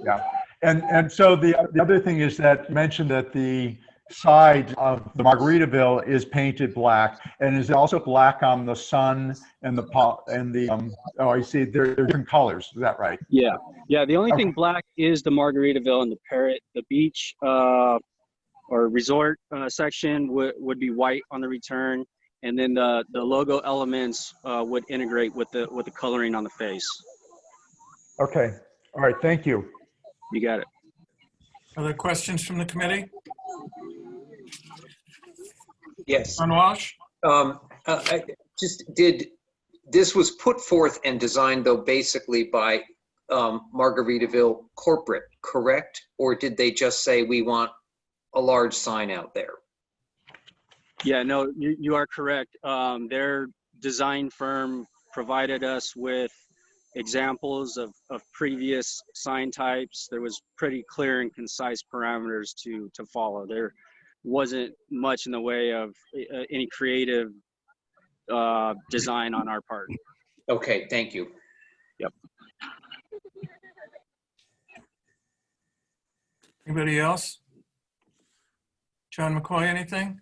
Yeah. And so the other thing is that you mentioned that the side of the Margaritaville is painted black, and is it also black on the sun and oh, I see they're different colors. Is that right? Yeah. The only thing black is the Margaritaville and the parrot. The beach or resort section would be white on the return, and then the logo elements would integrate with the coloring on the face. Okay. All right. Thank you. You got it. Other questions from the committee? Yes. John Walsh? This was put forth and designed though basically by Margaritaville corporate, correct? Or did they just say we want a large sign out there? Yeah, no, you are correct. Their design firm provided us with examples of previous sign types. There was pretty clear and concise parameters to follow. There wasn't much in the way of any creative design on our part. Okay, thank you. Yep. Anybody else? John McCoy, anything?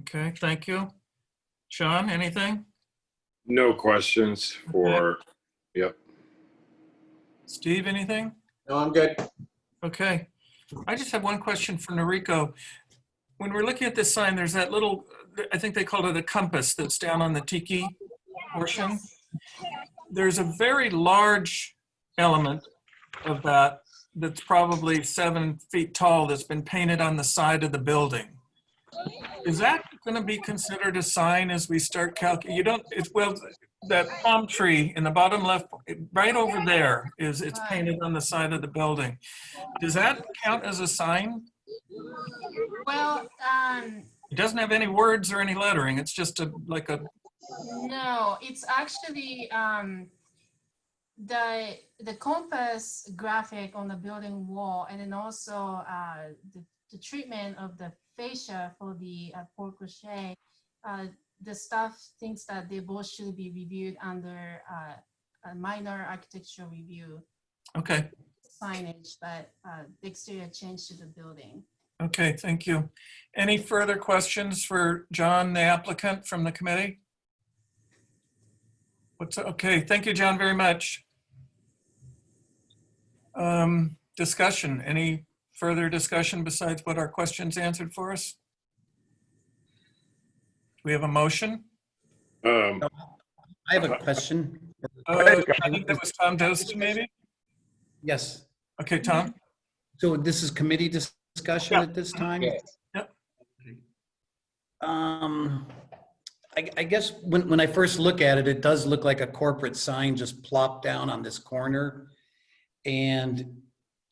Okay, thank you. Sean, anything? No questions for, yep. Steve, anything? No, I'm good. Okay. I just have one question for Noriko. When we're looking at this sign, there's that little, I think they called it a compass that's down on the tiki portion. There's a very large element of that that's probably 7 feet tall that's been painted on the side of the building. Is that going to be considered a sign as we start calculating? You don't, it's, well, that palm tree in the bottom left, right over there is, it's painted on the side of the building. Does that count as a sign? Well, It doesn't have any words or any lettering. It's just like a. no, it's actually the compass graphic on the building wall, and then also the treatment of the fascia for the porte cochere. The staff thinks that they both should be reviewed under a minor architectural review. Okay. Signage, but the exterior change to the building. Okay, thank you. Any further questions for John, the applicant, from the committee? Okay, thank you, John, very much. Discussion, any further discussion besides what our questions answered for us? We have a motion? I have a question. I think that was Tom Dostin, maybe? Yes. Okay, Tom? So this is committee discussion at this time? Yes. Yep. I guess when I first look at it, it does look like a corporate sign just plopped down on this corner. And,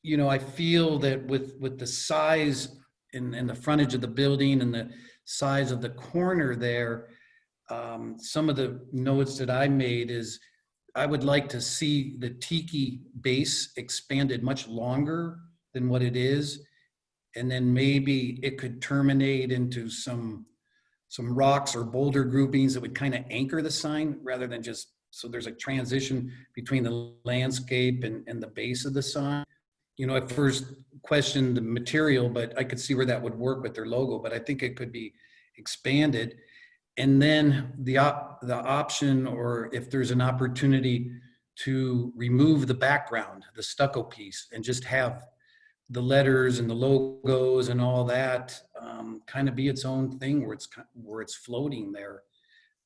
you know, I feel that with the size and the frontage of the building and the size of the corner there, some of the notes that I made is I would like to see the tiki base expanded much longer than what it is. And then maybe it could terminate into some rocks or boulder groupings that would kind of anchor the sign rather than just, so there's a transition between the landscape and the base of the sign. You know, I first questioned the material, but I could see where that would work with their logo, but I think it could be expanded. And then the option, or if there's an opportunity to remove the background, the stucco piece, and just have the letters and the logos and all that kind of be its own thing where it's floating there.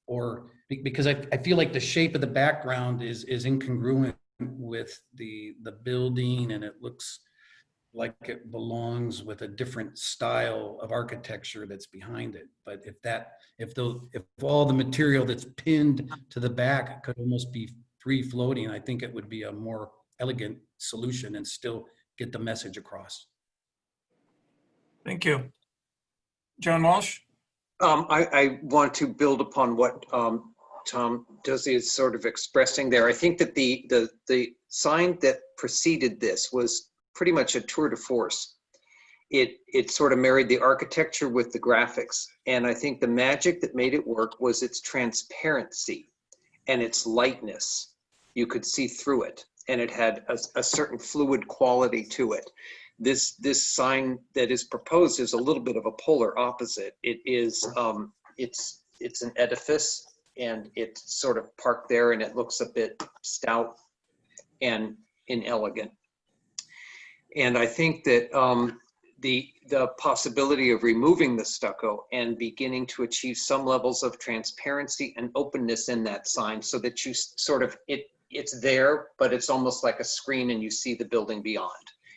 Or because I feel like the shape of the background is incongruent with the building, and it looks like it belongs with a different style of architecture that's behind it. But if all the material that's pinned to the back could almost be free floating, I think it would be a more elegant solution and still get the message across. Thank you. John Walsh? I want to build upon what Tom Dozy is sort of expressing there. I think that the sign that preceded this was pretty much a tour de force. It sort of married the architecture with the graphics. And I think the magic that made it work was its transparency and its lightness. You could see through it, and it had a certain fluid quality to it. This sign that is proposed is a little bit of a polar opposite. It is, it's an edifice, and it's sort of parked there, and it looks a bit stout and inelegant. And I think that the possibility of removing the stucco and beginning to achieve some levels of transparency and openness in that sign, so that you sort of, it's there, but it's almost like a screen and you see the building beyond.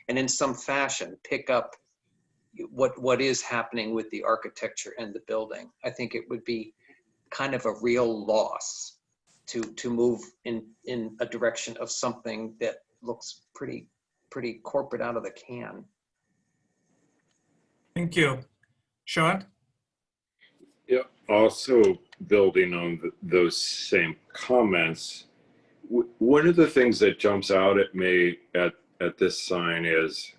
And in some fashion, pick up what is happening with the architecture and the building. I think it would be kind of a real loss to move in a direction of something that looks pretty corporate out of the can. Thank you. Sean? Yeah, also building on those same comments, one of the things that jumps out at me at this sign is,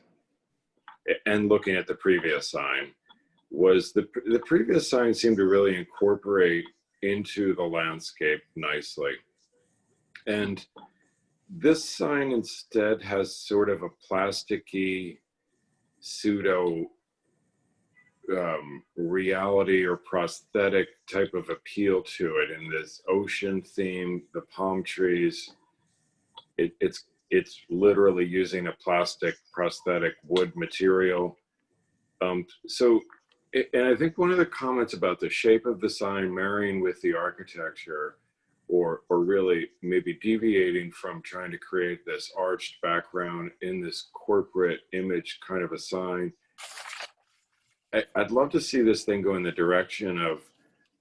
and looking at the previous sign, was the previous sign seemed to really incorporate into the landscape nicely. And this sign instead has sort of a plasticky pseudo reality or prosthetic type of appeal to it, in this ocean theme, the palm trees. It's literally using a plastic prosthetic wood material. And I think one of the comments about the shape of the sign marrying with the architecture, or really maybe deviating from trying to create this arched background in this corporate image kind of a sign. I'd love to see this thing go in the direction of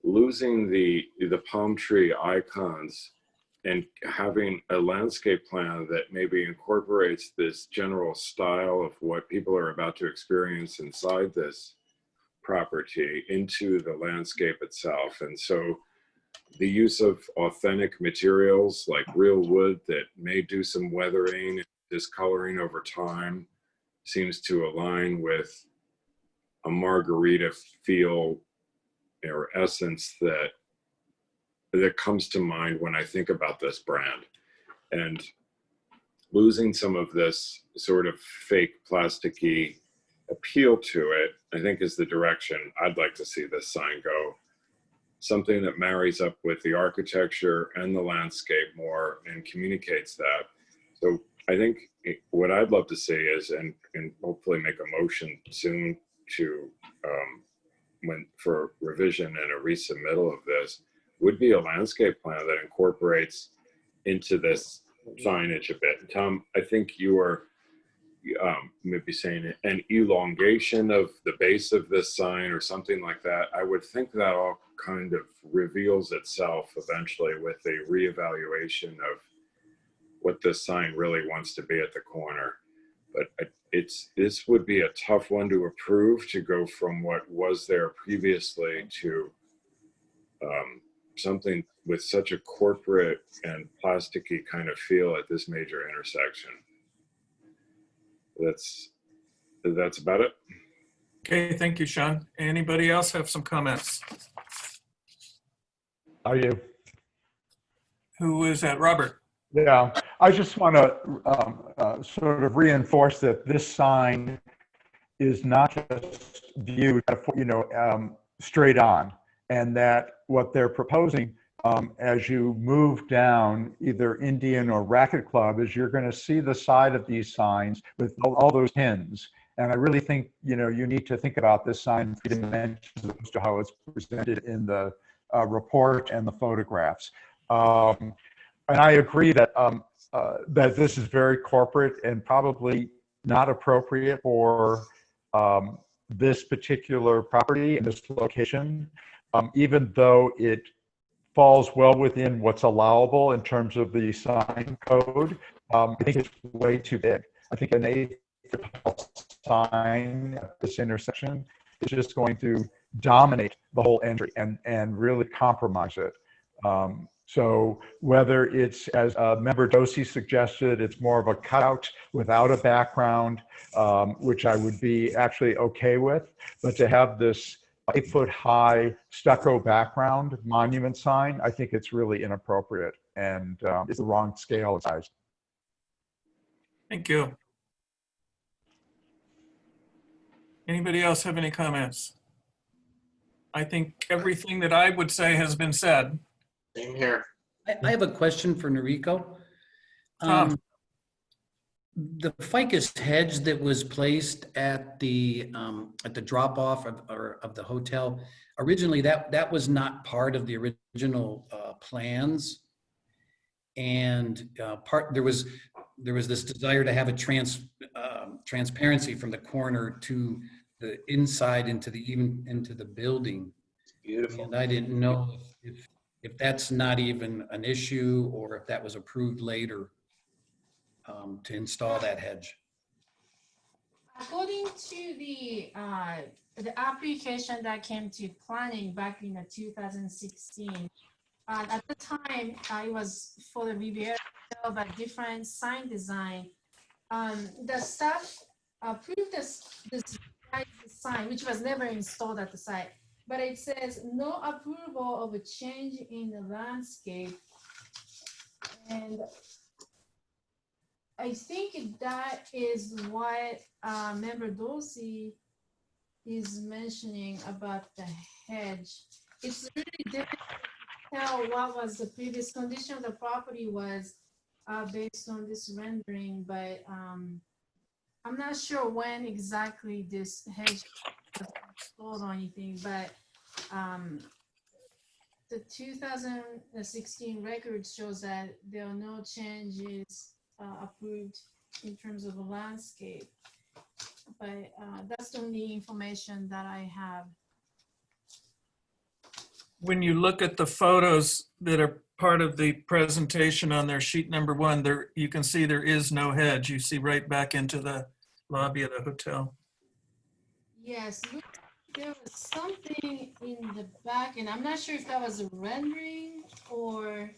losing the palm tree icons and having a landscape plan that maybe incorporates this general style of what people are about to experience inside this property into the landscape itself. And so the use of authentic materials like real wood that may do some weathering and discoloring over time seems to align with a margarita feel or essence that comes to mind when I think about this brand. And losing some of this sort of fake plasticky appeal to it, I think, is the direction I'd like to see this sign go. Something that marries up with the architecture and the landscape more and communicates that. So I think what I'd love to see is, and hopefully make a motion soon to for revision and a resubmittal of this, would be a landscape plan that incorporates into this signage a bit. Tom, I think you are maybe saying an elongation of the base of this sign or something like that. I would think that all kind of reveals itself eventually with a reevaluation of what this sign really wants to be at the corner. But this would be a tough one to approve, to go from what was there previously to something with such a corporate and plasticky kind of feel at this major intersection. That's about it. Okay, thank you, Sean. Anybody else have some comments? Are you? Who is that? Robert? Yeah, I just want to sort of reinforce that this sign is not just viewed, straight on, and that what they're proposing as you move down either Indian or Racket Club is you're going to see the side of these signs with all those pins. And I really think, you need to think about this sign in 3 dimensions as opposed to how it's presented in the report and the photographs. And I agree that that this is very corporate and probably not appropriate for this particular property and this location, even though it falls well within what's allowable in terms of the sign code. I think it's way too big. I think an 8-foot sign at this intersection is just going to dominate the whole entry and really compromise it. So whether it's, as Member Dosi suggested, it's more of a cutout without a background, which I would be actually okay with, but to have this 8-foot high stucco background monument sign, I think it's really inappropriate and it's the wrong scale and size. Thank you. Anybody else have any comments? I think everything that I would say has been said. Same here. I have a question for Noriko. Tom. The ficus hedge that was placed at the drop-off of the hotel, originally that was not part of the original plans, and there was this desire to have a transparency from the corner to the inside into the building. Beautiful. And I didn't know if that's not even an issue or if that was approved later to install that hedge. According to the application that came to planning back in 2016, at the time it was for the Riviera of a different sign design. The staff approved this sign, which was never installed at the site, but it says no approval of a change in the landscape. And I think that is what Member Dorsey is mentioning about the hedge. It's really difficult to tell what was the previous condition of the property was based on this rendering, but I'm not sure when exactly this hedge was installed or anything, but the 2016 record shows that there are no changes approved in terms of the landscape. But that's the only information that I have. When you look at the photos that are part of the presentation on their sheet number 1, there you can see there is no hedge. You see right back into the lobby of the hotel. Yes, there was something in the back, and I'm not sure if that was a rendering or.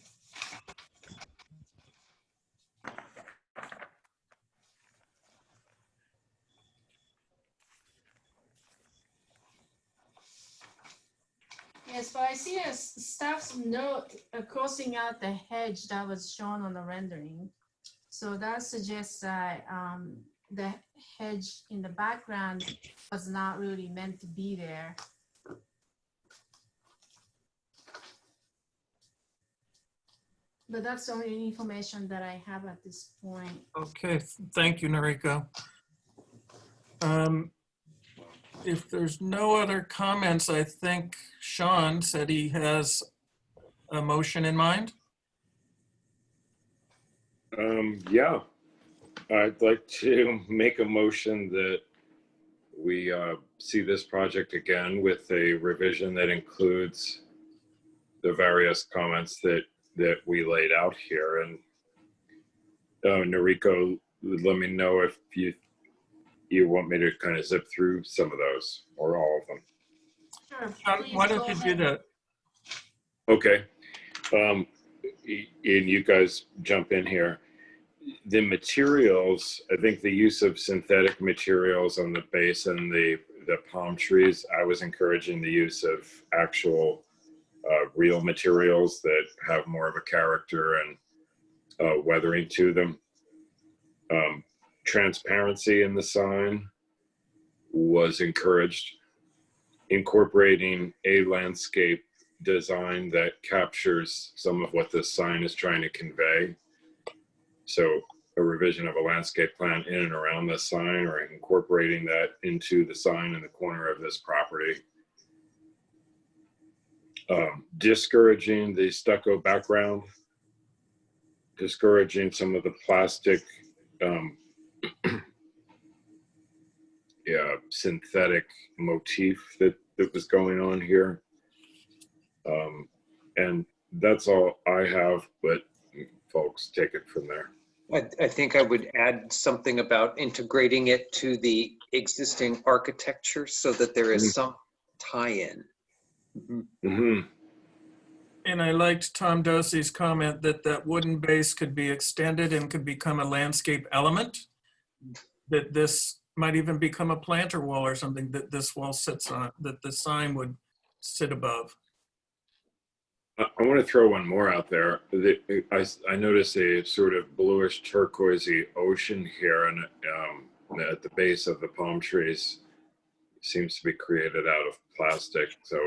Yes, but I see a staff's note crossing out the hedge that was shown on the rendering. So that suggests that the hedge in the background was not really meant to be there. But that's the only information that I have at this point. Okay, thank you, Noriko. If there's no other comments, I think Sean said he has a motion in mind. Yeah, I'd like to make a motion that we see this project again with a revision that includes the various comments that we laid out here. And Noriko, let me know if you want me to kind of zip through some of those or all of them. Sure. Why don't you do that? Okay. And you guys jump in here. The materials, I think the use of synthetic materials on the base and the palm trees, I was encouraging the use of actual real materials that have more of a character and weathering to them. Transparency in the sign was encouraged. Incorporating a landscape design that captures some of what this sign is trying to convey. So a revision of a landscape plan in and around the sign, or incorporating that into the sign in the corner of this property. Discouraging the stucco background, discouraging some of the plastic synthetic motif that was going on here. And that's all I have, but folks take it from there. I think I would add something about integrating it to the existing architecture so that there is some tie-in. And I liked Tom Dosey's comment that that wooden base could be extended and could become a landscape element, that this might even become a planter wall or something that this wall sits on, that the sign would sit above. I want to throw one more out there. I noticed a sort of bluish turquoisey ocean here, and at the base of the palm trees seems to be created out of plastic. So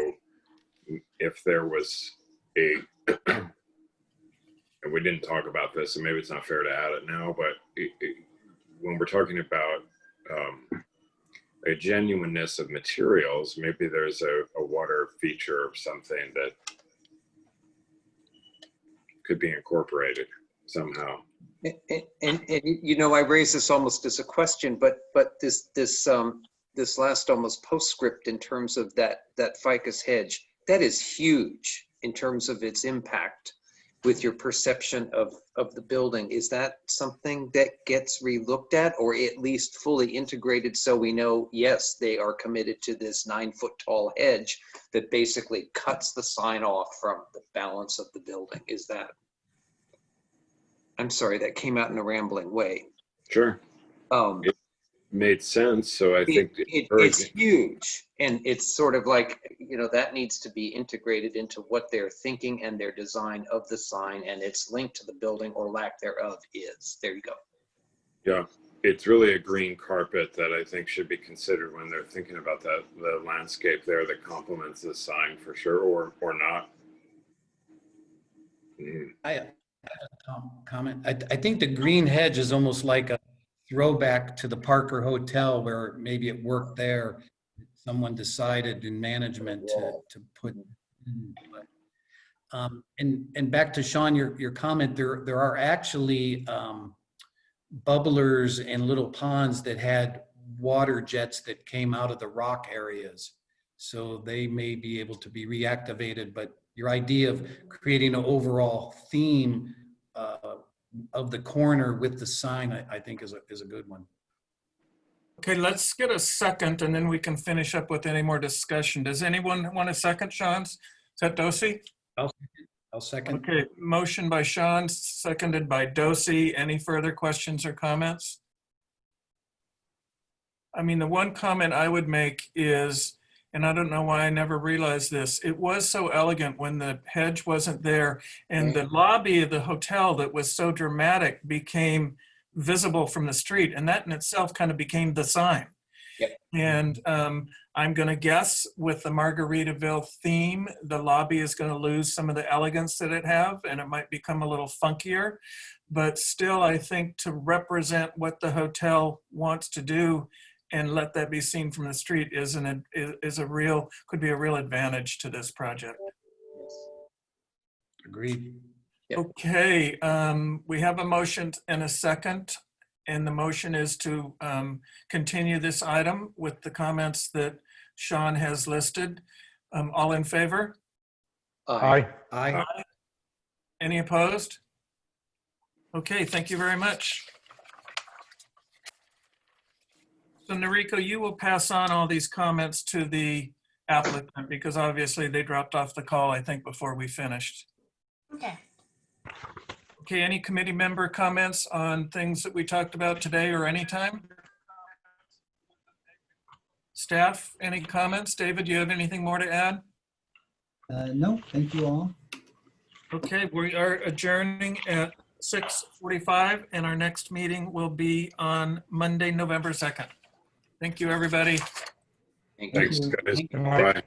if there was a, and we didn't talk about this, and maybe it's not fair to add it now, but when we're talking about a genuineness of materials, maybe there's a water feature or something that could be incorporated somehow. And you know, I raise this almost as a question, but this this last almost postscript in terms of that ficus hedge, that is huge in terms of its impact with your perception of the building. Is that something that gets relooked at, or at least fully integrated so we know, yes, they are committed to this 9-foot tall hedge that basically cuts the sign off from the balance of the building? Is that, I'm sorry, that came out in a rambling way. Sure. It made sense. So I think It's huge, and it's sort of like, you know, that needs to be integrated into what they're thinking and their design of the sign, and its link to the building or lack thereof is. There you go. Yeah, it's really a green carpet that I think should be considered when they're thinking about the landscape there that complements the sign for sure, or not. I have a comment. I think the green hedge is almost like a throwback to the Parker Hotel, where maybe it worked there. Someone decided in management to put. And back to Sean, your comment, there are actually bubblers and little ponds that had water jets that came out of the rock areas. So they may be able to be reactivated, but your idea of creating an overall theme of the corner with the sign, I think is a good one. Okay, let's get a second and then we can finish up with any more discussion. Does anyone want a second, Sean? Is that Dosey? I'll second. Okay, motion by Sean, seconded by Dosey. Any further questions or comments? I mean, the one comment I would make is, and I don't know why I never realized this, it was so elegant when the hedge wasn't there, and the lobby of the hotel that was so dramatic became visible from the street, and that in itself kind of became the sign. Yep. And I'm going to guess with the Margaritaville theme, the lobby is going to lose some of the elegance that it have, and it might become a little funkier. But still, I think to represent what the hotel wants to do and let that be seen from the street could be a real advantage to this project. Agreed. Yep. Okay, we have a motion and a second, and the motion is to continue this item with the comments that Sean has listed. All in favor? Aye. Aye. Any opposed? Okay, thank you very much. So Noriko, you will pass on all these comments to the applicant because obviously they dropped off the call, I think, before we finished. Okay. Okay, any committee member comments on things that we talked about today or anytime? Staff, any comments? David, do you have anything more to add? No, thank you all. Okay, we are adjourning at 6:45 and our next meeting will be on Monday, November 2nd. Thank you, everybody. Thank you. Thanks, guys. Thank you. Bye.